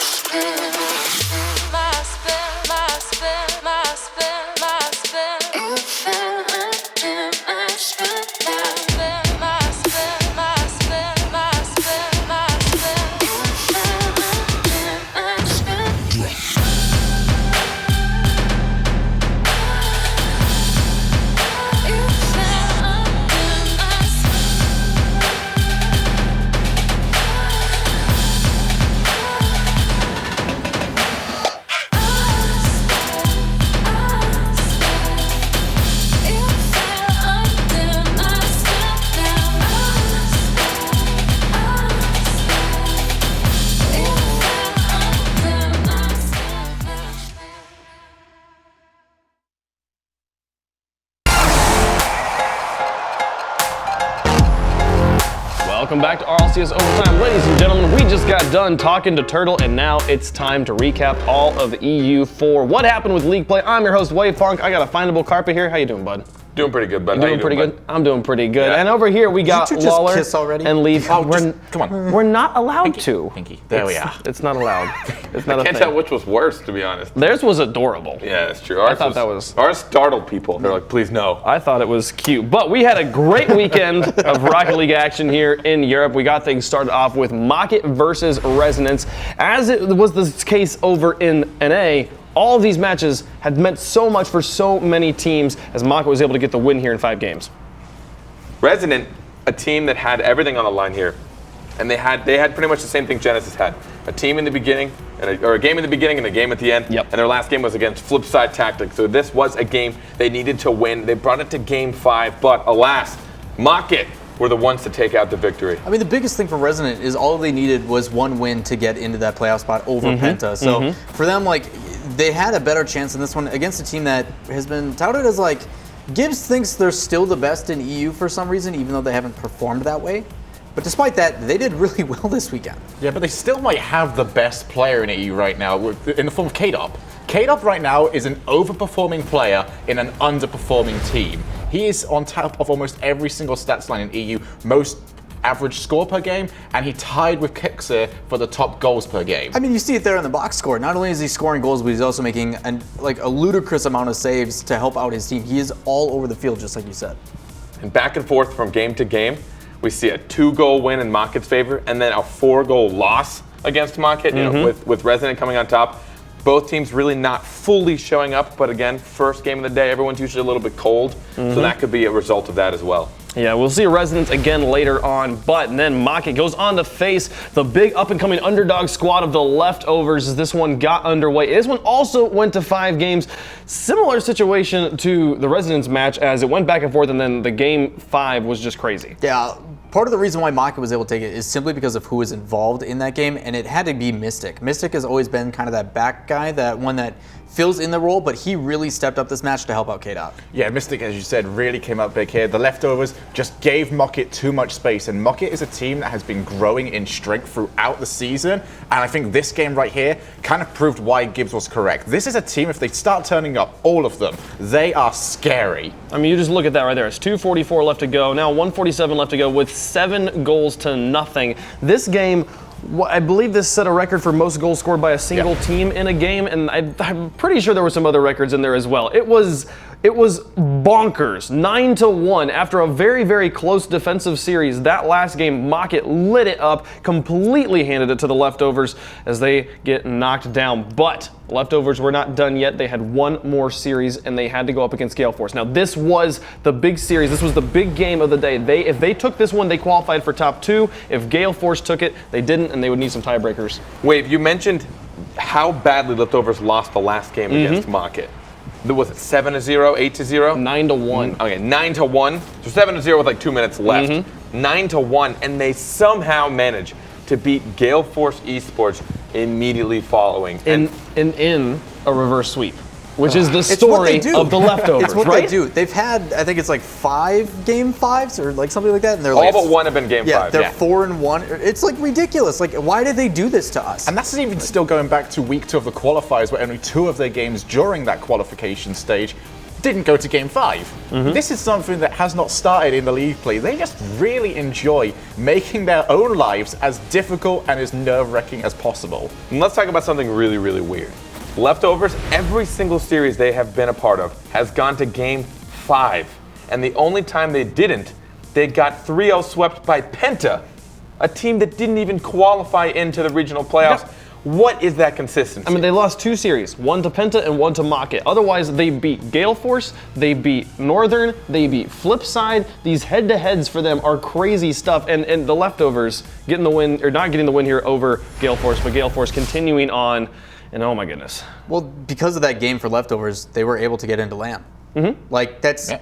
Speaker 6: spell. My spell, my spell, my spell, my spell. You fell under my spell, my spell, my spell, my spell, my spell, my spell. You fell under my spell. You fell under my
Speaker 1: Welcome back to RLCS Overtime. Ladies and gentlemen, we just got done talking to Turtle, and now it's time to recap all of the EU4. What happened with league play? I'm your host, Wave Funk. I got a findable carpet here. How you doing, bud?
Speaker 3: Doing pretty good, bud. How
Speaker 1: Doing
Speaker 3: you
Speaker 1: pretty
Speaker 3: doing,
Speaker 1: good. I'm doing pretty good.
Speaker 3: Yeah.
Speaker 1: And over here we got
Speaker 2: you two just
Speaker 1: Lawler
Speaker 2: kiss already?
Speaker 1: and Leaf.
Speaker 7: Oh, come on.
Speaker 1: We're not allowed to.
Speaker 7: Pinky. There we are.
Speaker 1: It's not allowed. It's not
Speaker 3: I
Speaker 1: a
Speaker 3: can't
Speaker 1: thing.
Speaker 3: tell which was worse, to be honest.
Speaker 1: Theirs was adorable.
Speaker 3: Yeah, that's true. Ours
Speaker 1: thought that was-
Speaker 3: Ours startled people. They're like, please no.
Speaker 1: I thought it was cute. But we had a great weekend of Rocket League action here in Europe. We got things started off with Mocket versus Resonance. As it was the case over in NA, all of these matches had meant so much for so many teams as Mocket was able to get the win here in 5 games.
Speaker 3: Resonant, a team that had everything on the line here, and they had pretty much the same thing Genesis had. A team in the beginning, or a game in the beginning and a game at the end.
Speaker 1: Yep.
Speaker 3: And their last game was against Flipside Tactics. So this was a game they needed to win. They brought it to game 5, but alas, Mocket were the ones to take out the victory.
Speaker 2: I mean, the biggest thing for Resonant is all they needed was one win to get into that playoff spot over Penta. So for them, like, they had a better chance in this one against a team that has been touted as, like, Gibbs thinks they're still the best in EU for some reason, even though they haven't performed that way. But despite that, they did really well this weekend.
Speaker 7: Yeah, but they still might have the best player in EU right now in the form of K-Dop. K-Dop right now is an overperforming player in an underperforming team. He is on top of almost every single stats line in EU, most average score per game, and he tied with Kixer for the top goals per game.
Speaker 2: I mean, you see it there in the box score. Not only is he scoring goals, but he's also making a ludicrous amount of saves to help out his team. He is all over the field, just like you said.
Speaker 3: And back and forth from game to game, we see a 2-goal win in Mocket's favor, and then a 4-goal loss against Mocket, you know, with Resonant coming on top. Both teams really not fully showing up, but again, first game of the day, everyone's usually a little bit cold, so that could be a result of that as well.
Speaker 1: Yeah, we'll see Resonance again later on, but then Mocket goes on to face the big up-and-coming underdog squad of the Leftovers as this one got underway. This one also went to 5 games. Similar situation to the Resonance match as it went back and forth, and then the game 5 was just crazy.
Speaker 2: Yeah, part of the reason why Mocket was able to take it is simply because of who was involved in that game, and it had to be Mystic. Mystic has always been kind of that back guy, that one that fills in the role, but he really stepped up this match to help out K-Dot.
Speaker 7: Yeah, Mystic, as you said, really came up big here. The Leftovers just gave Mocket too much space, and Mocket is a team that has been growing in strength throughout the season, and I think this game right here kind of proved why Gibbs was correct. This is a team, if they start turning up, all of them, they are scary.
Speaker 1: I mean, you just look at that right there. It's 2:44 left to go. Now 1:47 left to go with 7 goals to nothing. This game, I believe this set a record for most goals scored by a single team in a game, and I'm pretty sure there were some other records in there as well. It was bonkers, 9-1 after a very, very close defensive series. That last game, Mocket lit it up, completely handed it to the Leftovers as they get knocked down. But Leftovers were not done yet. They had one more series, and they had to go up against Gale Force. Now, this was the big series. This was the big game of the day. If they took this one, they qualified for top 2. If Gale Force took it, they didn't, and they would need some tiebreakers.
Speaker 3: Wait, you mentioned how badly Leftovers lost the last game against Market. Was it 7-0, 8-0?
Speaker 1: 9-1.
Speaker 3: Okay, 9-1. So 7-0 with like 2 minutes left. 9-1, and they somehow managed to beat Gale Force Esports immediately following.
Speaker 1: In a reverse sweep, which is the
Speaker 2: It's what they
Speaker 1: story
Speaker 2: do.
Speaker 1: of the Leftovers,
Speaker 2: It's what
Speaker 1: right?
Speaker 2: they do. They've had, I think it's like 5 game 5s or like something like that, and they're
Speaker 3: all
Speaker 2: like
Speaker 3: but one have been game 5.
Speaker 2: they're 4-1. It's like ridiculous. Like, why did they do this to us?
Speaker 7: And that's even still going back to week 2 of the qualifiers, where only 2 of their games during that qualification stage didn't go to game 5. This is something that has not started in the league play. They just really enjoy making their own lives as difficult and as nerve-wracking as possible.
Speaker 3: And let's talk about something really, really weird. Leftovers, every single series they have been a part of has gone to game 5. And the only time they didn't, they got 3-0 swept by Penta, a team that didn't even qualify into the regional playoffs. What is that consistency?
Speaker 1: I mean, they lost 2 series, one to Penta and one to Market. Otherwise, they beat Gale Force, they beat Northern, they beat Flipside. These head-to-heads for them are crazy stuff. And the Leftovers getting the win, or not getting the win here over Gale Force, but Gale Force continuing on. And oh my goodness.
Speaker 2: Well, because of that game for Leftovers, they were able to get into LAN. Like, that's huge.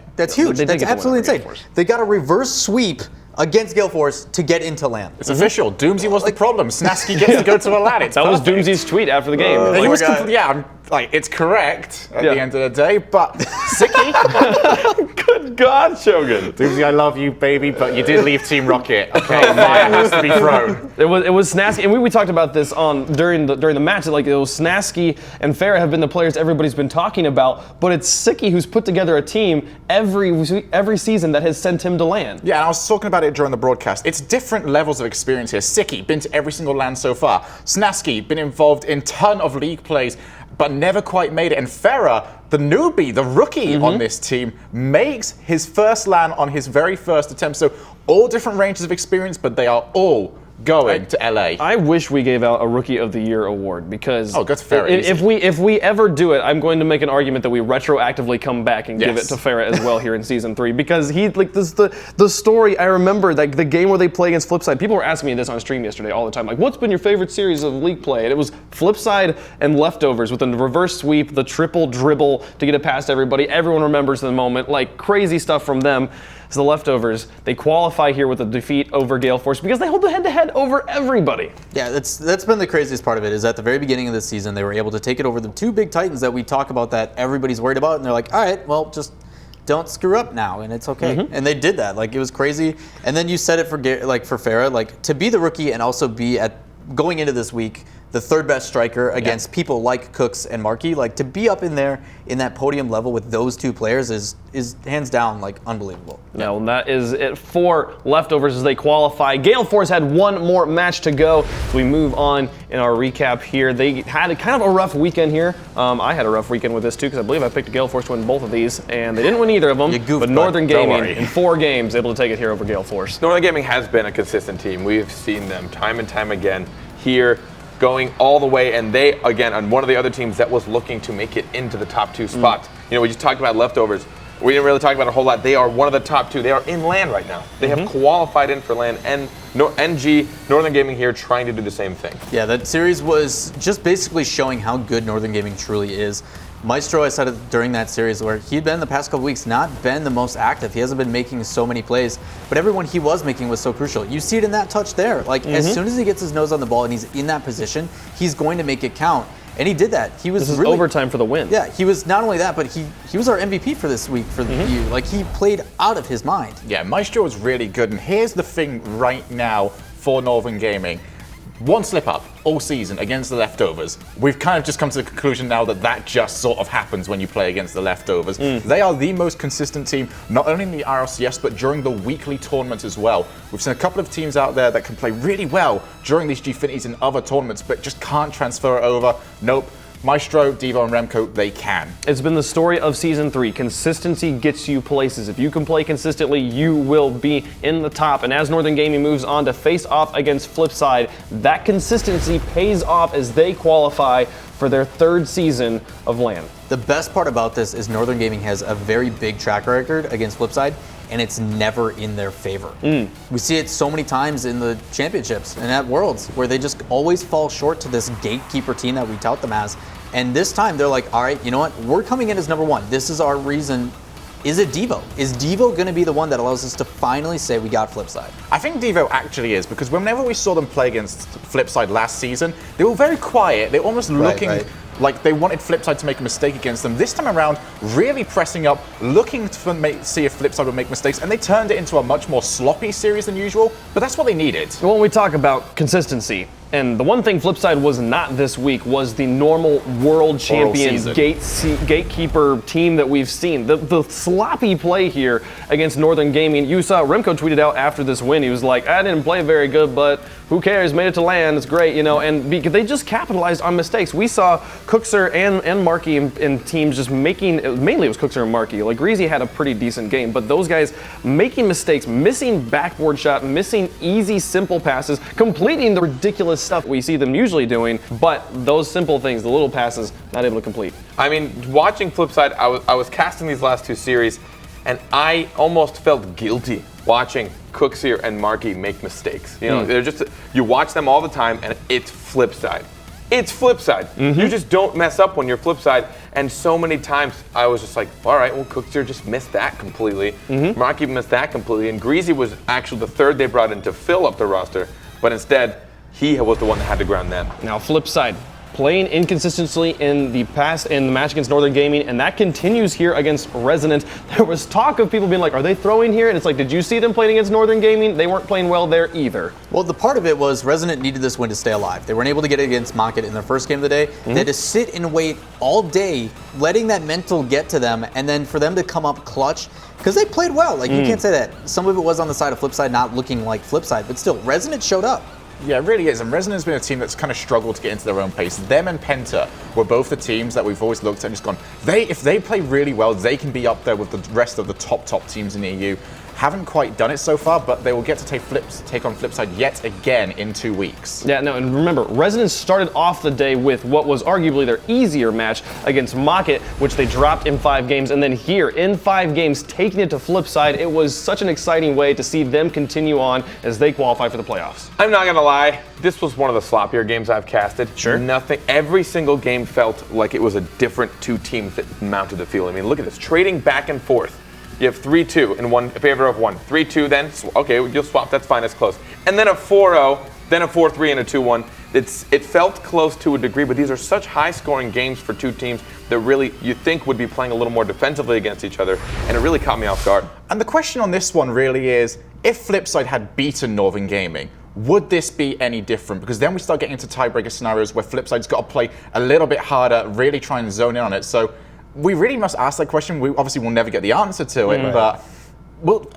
Speaker 1: They did
Speaker 2: That's
Speaker 1: get the win
Speaker 2: absolutely
Speaker 1: over Gale
Speaker 2: insane.
Speaker 1: Force.
Speaker 2: They got a reverse sweep against Gale Force to get into LAN.
Speaker 7: It's official. Doomsy was the problem. Snasky gets to go to a LAN. It's
Speaker 1: That was
Speaker 7: perfect.
Speaker 1: Doomsy's tweet after the game.
Speaker 7: He
Speaker 2: my
Speaker 7: was
Speaker 2: God.
Speaker 7: I'm like, it's correct at
Speaker 1: Yeah.
Speaker 7: the end of the day, but Sicky,
Speaker 3: Good God, Shogun.
Speaker 7: Doomsy, I love you, baby, but you did leave Team Rocket. Okay, fire has to be thrown.
Speaker 1: It was Snasky, and we talked about this during the match. Like, it was Snasky and Farah have been the players everybody's been talking about, but it's Sicky who's put together a team every season that has sent him to LAN.
Speaker 7: Yeah, and I was talking about it during the broadcast. It's different levels of experience here. Sicky, been to every single LAN so far. Snasky, been involved in ton of league plays, but never quite made it. And Farah, the newbie, the rookie on this team, makes his first LAN on his very first attempt. So all different ranges of experience, but they are all going to LA.
Speaker 1: I wish we gave out a Rookie of the Year award because
Speaker 7: Oh, that's fair,
Speaker 1: if we ever do it, I'm going to make an argument that we retroactively come back and give it
Speaker 7: Yes.
Speaker 1: to Farah as well here in season 3 because he like this the story I remember, like the game where they play against Flipside. People were asking me this on stream yesterday all the time, like, what's been your favorite series of league play? And it was Flipside and Leftovers with the reverse sweep, the triple dribble to get it past everybody. Everyone remembers the moment, like crazy stuff from them. So the Leftovers, they qualify here with a defeat over Gale Force because they hold the head-to-head over everybody.
Speaker 2: Yeah, that's been the craziest part of it, is at the very beginning of this season, they were able to take it over the 2 big Titans that we talk about that everybody's worried about, and they're like, all right, well, just don't screw up now, and it's okay. And they did that. Like, it was crazy. And then you said it for Farah, like, to be the rookie and also be going into this week the 3rd best striker against people like Cooks and Markey, like, to be up in there in that podium level with those 2 players is hands down, like, unbelievable.
Speaker 1: Now, and that is it for Leftovers as they qualify. Gale Force had one more match to go. So we move on in our recap here. They had a kind of a rough weekend here. I had a rough weekend with this too because I believe I picked Gale Force to win both of these, and they didn't win either of them.
Speaker 2: You goofed,
Speaker 1: but
Speaker 2: bud.
Speaker 1: Northern
Speaker 7: Don't
Speaker 1: Gaming
Speaker 7: worry.
Speaker 1: in 4 games able to take it here over Gale Force.
Speaker 3: Northern Gaming has been a consistent team. We've seen them time and time again here, going all the way, and they, again, on one of the other teams that was looking to make it into the top 2 spots. You know, we just talked about Leftovers. We didn't really talk about it a whole lot. They are one of the top 2. They are in LAN right now. They have qualified in for LAN, and NG, Northern Gaming here, trying to do the same thing.
Speaker 2: Yeah, that series was just basically showing how good Northern Gaming truly is. Maestro, I said it during that series, where he'd been the past couple weeks not been the most active. He hasn't been making so many plays, but everyone he was making was so crucial. You see it in that touch there. Like, as soon as he gets his nose on the ball and he's in that position, he's going to make it count. And he did that. He was
Speaker 1: This is
Speaker 2: really
Speaker 1: overtime for the win.
Speaker 2: Yeah, he was not only that, but he was our MVP for this week for the year. Like, he played out of his mind.
Speaker 7: Yeah, Maestro was really good, and here's the thing right now for Northern Gaming. 1 slip up all season against the Leftovers. We've kind of just come to the conclusion now that just sort of happens when you play against the Leftovers. They are the most consistent team, not only in the RLCS, but during the weekly tournaments as well. We've seen a couple of teams out there that can play really well during these Gfinities and other tournaments, but just can't transfer it over. Nope. Maestro, Devo, and Remco, they can.
Speaker 1: It's been the story of season 3. Consistency gets you places. If you can play consistently, you will be in the top. And as Northern Gaming moves on to face off against Flipside, that consistency pays off as they qualify for their 3rd season of LAN.
Speaker 2: The best part about this is Northern Gaming has a very big track record against Flipside, and it's never in their favor. We see it so many times in the championships and at Worlds where they just always fall short to this gatekeeper team that we tout them as. And this time they're like, all right, you know what? We're coming in as number one. This is our reason. Is it Devo? Is Devo going to be the one that allows us to finally say we got Flipside?
Speaker 7: I think Devo actually is, because whenever we saw them play against Flipside last season, they were very quiet. They were almost looking like they wanted Flipside to make a mistake against them. This time around, really pressing up, looking to see if Flipside would make mistakes, and they turned it into a much more sloppy series than usual, but that's what they needed.
Speaker 1: When we talk about consistency, and the one thing Flipside was not this week was the normal world champion gatekeeper team that we've seen. The sloppy play here against Northern Gaming. You saw Remco tweeted out after this win. He was like, I didn't play very good, but who cares? Made it to land. It's great, you know. And they just capitalized on mistakes. We saw Cookser and Markey and teams just making, mainly it was Cookser and Markey. Like Greasy had a pretty decent game, but those guys making mistakes, missing backboard shot, missing easy, simple passes, completing the ridiculous stuff we see them usually doing, but those simple things, the little passes, not able to complete.
Speaker 3: I mean, watching Flipside, I was casting these last two series, and I almost felt guilty watching Cookseer and Markey make mistakes. You know, they're just, you watch them all the time, and it's Flipside. It's Flipside. You just don't mess up when you're Flipside. And so many times I was just like, all right, well, Cookseer just missed that completely. Markey missed that completely. And Greasy was actually the third they brought in to fill up the roster, but instead, he was the one that had to ground them.
Speaker 1: Now, Flipside, playing inconsistently in the match against Northern Gaming, and that continues here against Resonant. There was talk of people being like, are they throwing here? And it's like, did you see them playing against Northern Gaming? They weren't playing well there either.
Speaker 2: Well, the part of it was Resonant needed this win to stay alive. They weren't able to get it against Mocket in their first game of the day. They had to sit and wait all day, letting that mental get to them, and then for them to come up clutch, because they played well. Like, you can't say that. Some of it was on the side of Flipside not looking like Flipside, but still, Resonant showed up.
Speaker 7: Yeah, it really is. And Resonant's been a team that's kind of struggled to get into their own pace. Them and Penta were both the teams that we've always looked at and just gone, if they play really well, they can be up there with the rest of the top teams in the EU. Haven't quite done it so far, but they will get to take on Flipside yet again in 2 weeks.
Speaker 1: Yeah, no, and remember, Resonance started off the day with what was arguably their easier match against Mocket, which they dropped in 5 games, and then here, in 5 games, taking it to Flipside. It was such an exciting way to see them continue on as they qualify for the playoffs.
Speaker 3: I'm not gonna lie, this was one of the sloppier games I've casted.
Speaker 1: Sure.
Speaker 3: Every single game felt like it was a different two teams that mounted the field. I mean, look at this, trading back and forth. You have 3-2 in favor of one. 3-2 then, okay, you'll swap, that's fine, it's close. And then a 4-0, then a 4-3 and a 2-1. It felt close to a degree, but these are such high-scoring games for two teams that really you think would be playing a little more defensively against each other, and it really caught me off guard.
Speaker 7: And the question on this one really is, if Flipside had beaten Northern Gaming, would this be any different? Because then we start getting into tiebreaker scenarios where Flipside's got to play a little bit harder, really try and zone in on it. So we really must ask that question. We obviously will never get the answer to it, but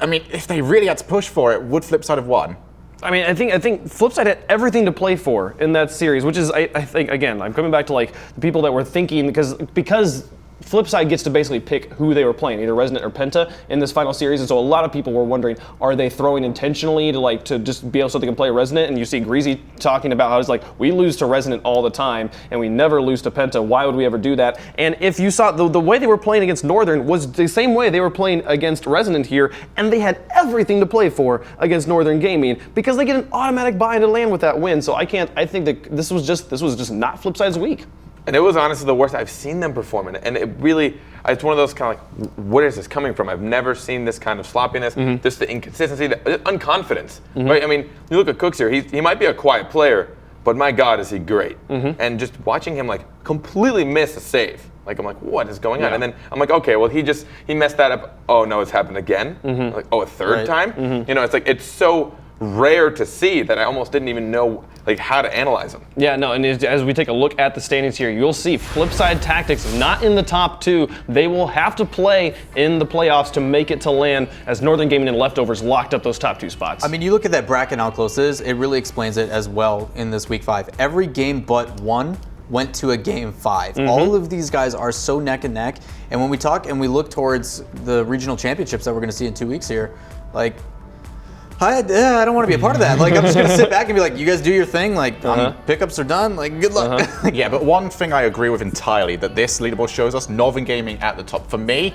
Speaker 7: I mean, if they really had to push for it, would Flipside have won?
Speaker 1: I mean, I think Flipside had everything to play for in that series, which is, I think, again, I'm coming back to like the people that were thinking, because Flipside gets to basically pick who they were playing, either Resonant or Penta in this final series, and so a lot of people were wondering, are they throwing intentionally to just be able so they can play Resonant? And you see Greasy talking about how it's like, we lose to Resonant all the time, and we never lose to Penta. Why would we ever do that? And if you saw the way they were playing against Northern was the same way they were playing against Resonant here, and they had everything to play for against Northern Gaming because they get an automatic buy into land with that win. So I think that this was just not Flipside's week.
Speaker 3: And it was honestly the worst I've seen them perform in. And it really, it's one of those kind of like, where is this coming from? I've never seen this kind of sloppiness, just the inconsistency, the unconfidence, right? I mean, you look at Cooks here, he might be a quiet player, but my God, is he great. And just watching him like completely miss a save. Like, I'm like, what is going on? And then I'm like, okay, well, he messed that up. Oh no, it's happened again. Like, oh, a third time? You know, it's like, it's so rare to see that I almost didn't even know like how to analyze them.
Speaker 1: Yeah, no, and as we take a look at the standings here, you'll see Flipside Tactics not in the top 2. They will have to play in the playoffs to make it to land as Northern Gaming and Leftovers locked up those top 2 spots.
Speaker 2: I mean, you look at that bracket and how close it is, it really explains it as well in this week 5. Every game but one went to a game 5. All of these guys are so neck and neck, and when we talk and we look towards the regional championships that we're going to see in 2 weeks here, like, I don't want to be a part of that. Like, I'm just going to sit back and be like, you guys do your thing. Like, pickups are done. Like, good luck.
Speaker 7: Yeah, but one thing I agree with entirely that this leaderboard shows us, Northern Gaming at the top. For me,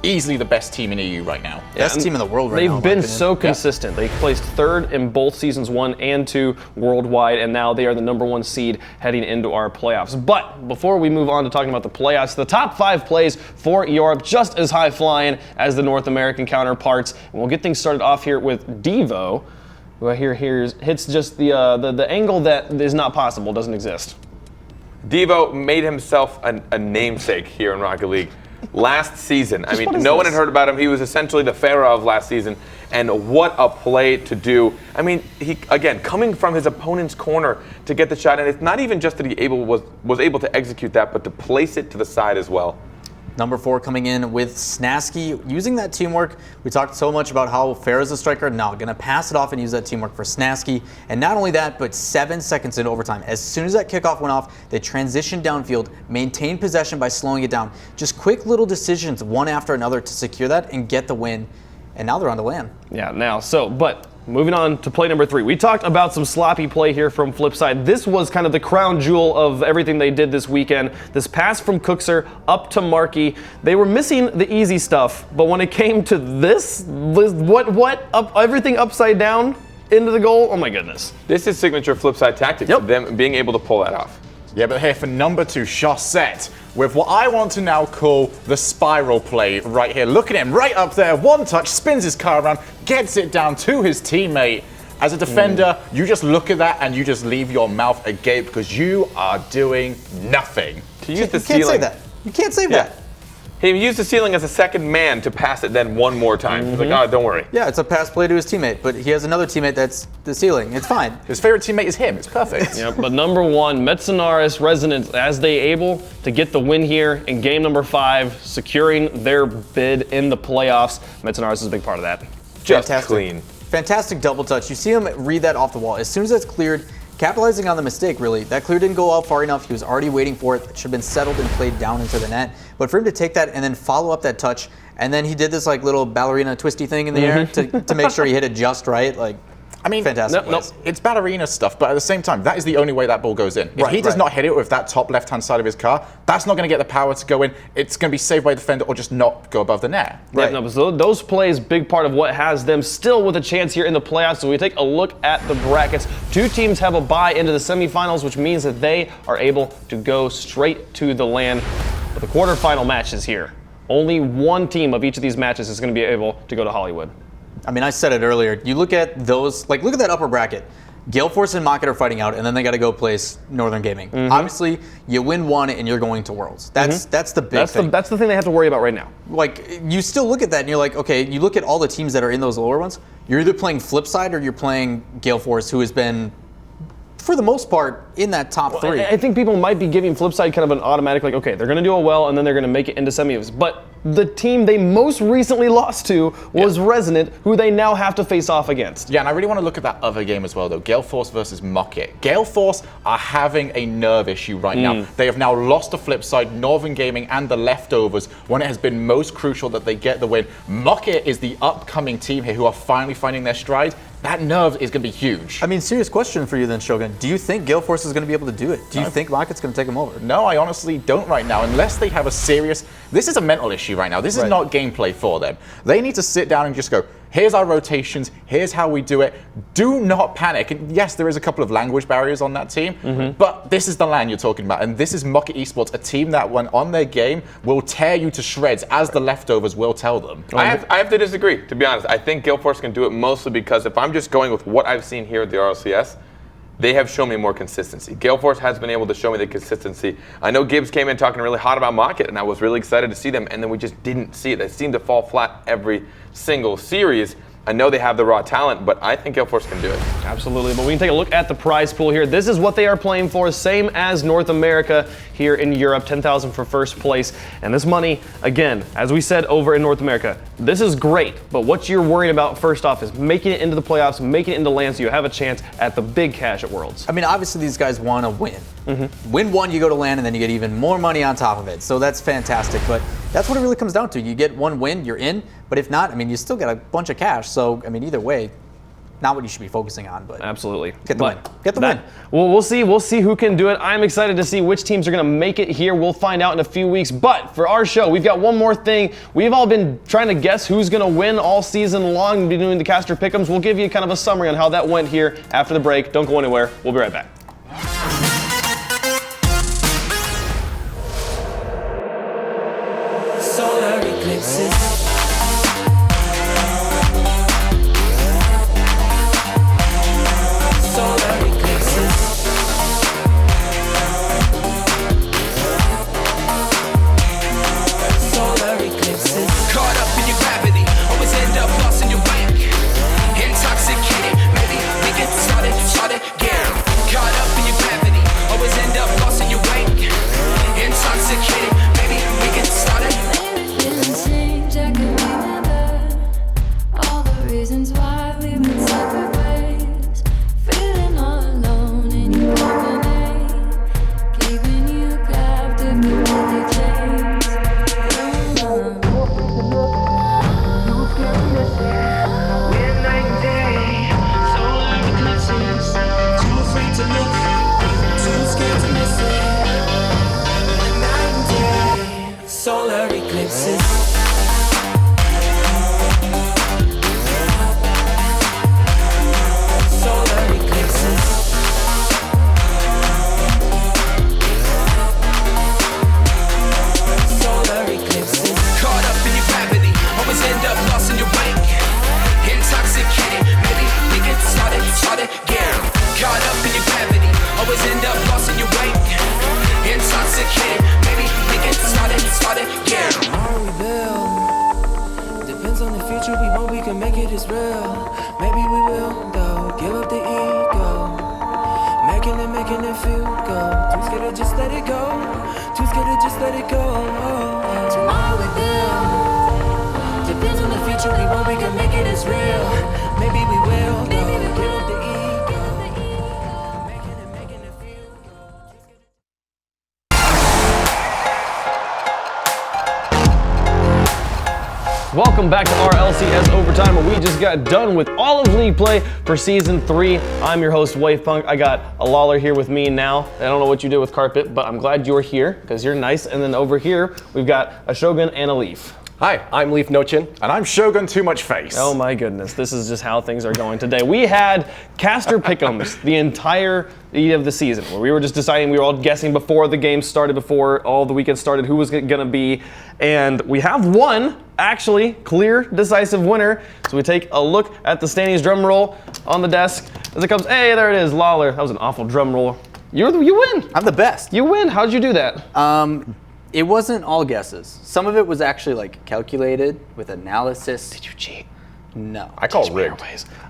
Speaker 7: easily the best team in EU right now.
Speaker 2: Best team in the world right now.
Speaker 1: They've been so consistent. They placed third in both seasons 1 and 2 worldwide, and now they are the #1 seed heading into our playoffs. But before we move on to talking about the playoffs, the top 5 plays for Europe just as high flying as the North American counterparts. And we'll get things started off here with Devo, who I hear hits just the angle that is not possible, doesn't exist.
Speaker 3: Devo made himself a namesake here in Rocket League last season. I mean, no one had heard about him. He was essentially the Pharaoh of last season, and what a play to do. I mean, he, again, coming from his opponent's corner to get the shot, and it's not even just that he was able to execute that, but to place it to the side as well.
Speaker 2: Number 4 coming in with Snasky, using that teamwork. We talked so much about how Farah's a striker. Now going to pass it off and use that teamwork for Snasky. And not only that, but 7 seconds into overtime. As soon as that kickoff went off, they transitioned downfield, maintained possession by slowing it down. Just quick little decisions, one after another, to secure that and get the win. And now they're on the LAN.
Speaker 1: Yeah, but moving on to play number 3. We talked about some sloppy play here from Flipside. This was kind of the crown jewel of everything they did this weekend. This pass from Cookser up to Markey. They were missing the easy stuff, but when it came to this, everything upside down into the goal, oh my goodness.
Speaker 3: This is signature Flipside tactics, them being able to pull that off.
Speaker 7: Yeah, but here for number 2, Chaussette, with what I want to now call the spiral play right here. Look at him, right up there, one touch, spins his car around, gets it down to his teammate. As a defender, you just look at that and you just leave your mouth agape because you are doing nothing.
Speaker 2: You can't say that. You can't say that.
Speaker 3: He used the ceiling as a second man to pass it then one more time. He's like, oh, don't worry.
Speaker 2: Yeah, it's a pass play to his teammate, but he has another teammate that's the ceiling. It's fine.
Speaker 7: His favorite teammate is him. It's perfect.
Speaker 1: Yeah, but number 1, Metzenaris Resonance, as they able to get the win here in game number 5, securing their bid in the playoffs. Metzenaris is a big part of that.
Speaker 3: Just
Speaker 2: Fantastic.
Speaker 3: clean.
Speaker 2: Fantastic double touch. You see him read that off the wall. As soon as that's cleared, capitalizing on the mistake, really. That clear didn't go out far enough. He was already waiting for it. It should have been settled and played down into the net. But for him to take that and then follow up that touch, and then he did this like little ballerina twisty thing in the air to make sure he hit it just right. Like, I mean, fantastic.
Speaker 7: No, it's ballerina stuff, but at the same time, that is the only way that ball goes in. If he does not hit it with that top left-hand side of his car, that's not going to get the power to go in. It's going to be saved by the defender or just not go above the net.
Speaker 1: Right. Yeah, no, so those plays, big part of what has them still with a chance here in the playoffs. So we take a look at the brackets. 2 teams have a bye into the semifinals, which means that they are able to go straight to the LAN. But the quarterfinal matches here. Only 1 team of each of these matches is going to be able to go to Hollywood.
Speaker 2: I mean, I said it earlier. You look at those, like, look at that upper bracket. Gale Force and Mach are fighting out, and then they got to go place Northern Gaming. Obviously, you win 1 and you're going to Worlds. That's the big thing.
Speaker 1: That's the thing they have to worry about right now.
Speaker 2: Like, you still look at that and you're like, okay, you look at all the teams that are in those lower ones. You're either playing Flipside or you're playing Gale Force, who has been, for the most part, in that top 3.
Speaker 1: I think people might be giving Flipside kind of an automatic, like, okay, they're going to do it well, and then they're going to make it into semis. But the team they most recently lost to was Resonant, who they now have to face off against.
Speaker 7: Yeah, and I really want to look at that other game as well, though. Gale Force versus Mucket. Gale Force are having a nerve issue right now. They have now lost to Flipside, Northern Gaming, and the Leftovers when it has been most crucial that they get the win. Mucket is the upcoming team here who are finally finding their stride. That nerve is going to be huge.
Speaker 2: I mean, serious question for you then, Shogun. Do you think Gale Force is going to be able to do it? Do you think Rocket's going to take them over?
Speaker 7: No, I honestly don't right now, unless they have a serious... This is a mental issue right now. This is not gameplay for them. They need to sit down and just go, here's our rotations, here's how we do it. Do not panic. And yes, there is a couple of language barriers on that team, but this is the LAN you're talking about, and this is Mucket Esports, a team that, when on their game, will tear you to shreds, as the Leftovers will tell them.
Speaker 3: I have to disagree, to be honest. I think Gale Force can do it mostly because if I'm just going with what I've seen here at the RLCS, they have shown me more consistency. Gale Force has been able to show me the consistency. I know Gibbs came in talking really hot about Mucket, and I was really excited to see them, and then we just didn't see it. They seemed to fall flat every single series. I know they have the raw talent, but I think Gale Force can do it.
Speaker 1: Absolutely, but we can take a look at the prize pool here. This is what they are playing for, same as North America here in Europe, $10,000 for first place. And this money, again, as we said over in North America, this is great, but what you're worrying about first off is making it into the playoffs, making it into LAN so you have a chance at the big cash at Worlds.
Speaker 2: I mean, obviously these guys want to win. Win 1, you go to LAN, and then you get even more money on top of it. So that's fantastic, but that's what it really comes down to. You get 1 win, you're in, but if not, I mean, you still get a bunch of cash. So, I mean, either way, not what you should be focusing on. But
Speaker 1: Absolutely.
Speaker 2: Get the win. Get the win.
Speaker 1: Well, we'll see. We'll see who can do it. I'm excited to see which teams are going to make it here. We'll find out in a few weeks. But for our show, we've got one more thing. We've all been trying to guess who's going to win all season long. We've been doing the caster pick'ems. We'll give you kind of a summary on how that went here after the break. Don't go anywhere. We'll be right back.
Speaker 8: Solar eclipses. Solar eclipses. Solar eclipses. Solar eclipses. Caught up in your gravity, always end up lost in your wake. Intoxicated, maybe we get started again. Caught up in your gravity, always end up lost in your wake. Intoxicated, maybe we get started again. Tomorrow we build. Depends on the future, we won't, we can make it as real. Maybe we will, though. Give up the ego. Making it feel good. Too scared to just let it go. Too scared to just let it go. Tomorrow we build. Depends on the future, we won't, we can make it as real. Maybe we will, though. Give up the ego. Making it feel good.
Speaker 1: Welcome back to RLCS Overtime, where we just got done with all of league play for Season 3. I'm your host, Wavepunk. I got a Lawler here with me now. I don't know what you did with Carpet, but I'm glad you're here because you're nice. And then over here, we've got a Shogun and a Leaf.
Speaker 4: Hi, I'm Leaf Nochin.
Speaker 7: And I'm Shogun Too Much Face.
Speaker 1: Oh my goodness, this is just how things are going today. We had caster pick'ems the entire of the season, where we were just deciding, we were all guessing before the game started, before all the weekend started, who was going to be. And we have one, actually, clear, decisive winner. So we take a look at the standings. Drum roll on the desk as it comes. Hey, there it is, Lawler. That was an awful drum roll. You win.
Speaker 2: I'm the best.
Speaker 1: You win. How'd you do that?
Speaker 2: It wasn't all guesses. Some of it was actually like calculated with analysis.
Speaker 1: Did you cheat?
Speaker 2: No.
Speaker 7: I call it rigged.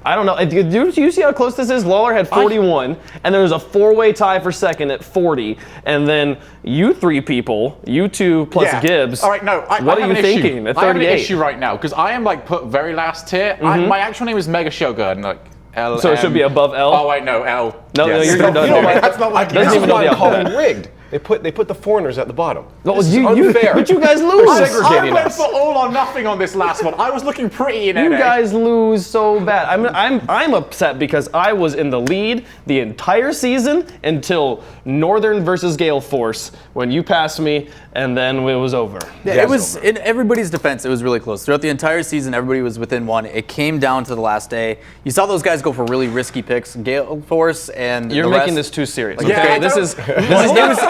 Speaker 1: I don't know. Do you see how close this is? Lawler had 41, and there was a four-way tie for second at 40, and then you three people, you two plus Gibbs.
Speaker 7: All right, no.
Speaker 1: What are you thinking at 38?
Speaker 7: I have an issue right now because I am like put very last tier. My actual name is Mega Shogun. Like L.
Speaker 1: So it should be above L.
Speaker 7: Oh wait, no L.
Speaker 1: No,
Speaker 7: Yes.
Speaker 1: you're done.
Speaker 4: You know, that's not like
Speaker 1: Doesn't even know the
Speaker 4: I call
Speaker 1: alphabet.
Speaker 4: them rigged. They put the foreigners at the bottom.
Speaker 1: No,
Speaker 4: This is
Speaker 1: you,
Speaker 4: unfair.
Speaker 1: but you guys lose.
Speaker 7: I
Speaker 4: segregating
Speaker 7: went
Speaker 4: us.
Speaker 7: for all or nothing on this last one. I was looking pretty in
Speaker 1: You
Speaker 7: NA.
Speaker 1: guys lose so bad. I'm upset because I was in the lead the entire season until Northern versus Gale Force when you passed me, and then it was over.
Speaker 2: Yeah, it was, in everybody's defense, it was really close. Throughout the entire season, everybody was within one. It came down to the last day. You saw those guys go for really risky picks. Gale Force and
Speaker 1: You're
Speaker 2: the
Speaker 1: making
Speaker 2: rest.
Speaker 1: this too serious.
Speaker 2: Like,
Speaker 1: Okay,
Speaker 2: yeah,
Speaker 1: this is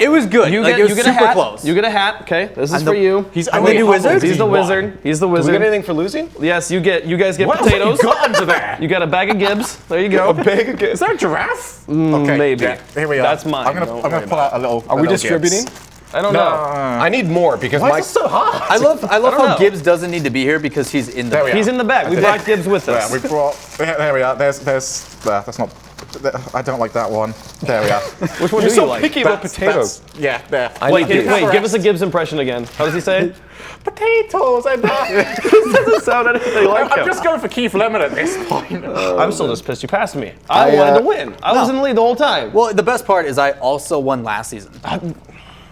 Speaker 2: it was good.
Speaker 1: You
Speaker 2: Like,
Speaker 1: get,
Speaker 2: it was
Speaker 1: you get a
Speaker 2: super
Speaker 1: hat.
Speaker 2: close.
Speaker 1: You get a hat. Okay, this is
Speaker 2: I'm
Speaker 1: for
Speaker 2: the-
Speaker 1: you.
Speaker 2: I'm the new wizard?
Speaker 1: He's the wizard. He's the
Speaker 4: Do we
Speaker 1: wizard.
Speaker 4: get anything for losing?
Speaker 1: Yes, you guys get
Speaker 7: What have
Speaker 1: potatoes.
Speaker 7: you got under there?
Speaker 1: You got a bag of Gibbs. There you go.
Speaker 4: A bag of
Speaker 7: Is there a giraffe? Okay,
Speaker 1: maybe.
Speaker 7: yeah, here we are.
Speaker 1: That's mine.
Speaker 7: I'm gonna
Speaker 1: Don't worry
Speaker 7: pull out a little.
Speaker 4: Are we distributing?
Speaker 1: I don't
Speaker 7: No.
Speaker 1: know.
Speaker 4: I need more because
Speaker 7: Why
Speaker 4: my
Speaker 7: is it so hard?
Speaker 2: I love
Speaker 1: don't
Speaker 2: how
Speaker 1: know.
Speaker 2: Gibbs doesn't need to be here because he's in the
Speaker 7: There we are.
Speaker 1: He's in the back. We brought Gibbs with
Speaker 7: Yeah,
Speaker 1: us.
Speaker 7: we brought. There we are. There's. That's not. I don't like that one. There we are.
Speaker 1: Which one
Speaker 4: You're
Speaker 1: do
Speaker 4: so
Speaker 1: you like?
Speaker 4: picky about potatoes.
Speaker 7: Yeah, there.
Speaker 1: Wait,
Speaker 4: need
Speaker 1: wait,
Speaker 4: Gibbs.
Speaker 1: give us a Gibbs impression again. How does he say?
Speaker 7: Potatoes. I know.
Speaker 1: It doesn't sound anything like
Speaker 7: I'm
Speaker 1: him.
Speaker 7: just going for Keith Lemon at this point.
Speaker 1: I'm still just pissed you passed me. I wanted to win. I was in the lead the whole time.
Speaker 2: Well, the best part is I also won last season.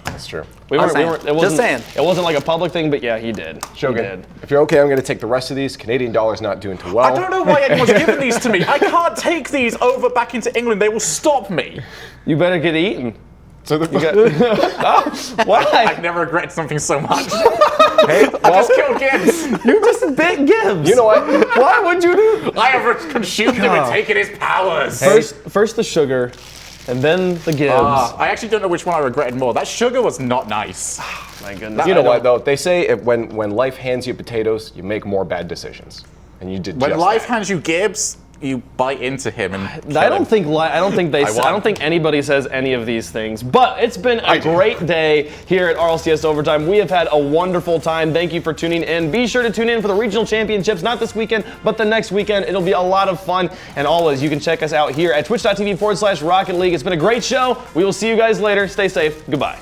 Speaker 4: That's true.
Speaker 2: Just saying.
Speaker 1: It wasn't like a public thing, but yeah, he did.
Speaker 4: Shogun,
Speaker 1: He did.
Speaker 4: if you're okay, I'm going to take the rest of these. Canadian dollar's not doing too well.
Speaker 7: I don't know why anyone's giving these to me. I can't take these over back into England. They will stop me.
Speaker 1: You better get eaten.
Speaker 4: So the,
Speaker 1: Why?
Speaker 7: I've never regretted something so much. I just killed Gibbs.
Speaker 1: You just bit Gibbs.
Speaker 4: you know what?
Speaker 1: Why would you do?
Speaker 7: I have consumed him and taken his powers.
Speaker 1: First the sugar, and then the Gibbs.
Speaker 7: I actually don't know which one I regretted more. That sugar was not nice.
Speaker 1: My goodness.
Speaker 4: You know what, though? They say when life hands you potatoes, you make more bad decisions. And you did
Speaker 7: When
Speaker 4: just
Speaker 7: life
Speaker 4: that.
Speaker 7: hands you Gibbs, you bite into him and kill
Speaker 1: I
Speaker 7: him.
Speaker 1: don't think anybody says any of these things. But it's been a great day here at RLCS Overtime. We have had a wonderful time. Thank you for tuning in. Be sure to tune in for the regional championships, not this weekend, but the next weekend. It'll be a lot of fun. And always, you can check us out here at twitch.tv/Rocket League. It's been a great show. We will see you guys later. Stay safe. Goodbye.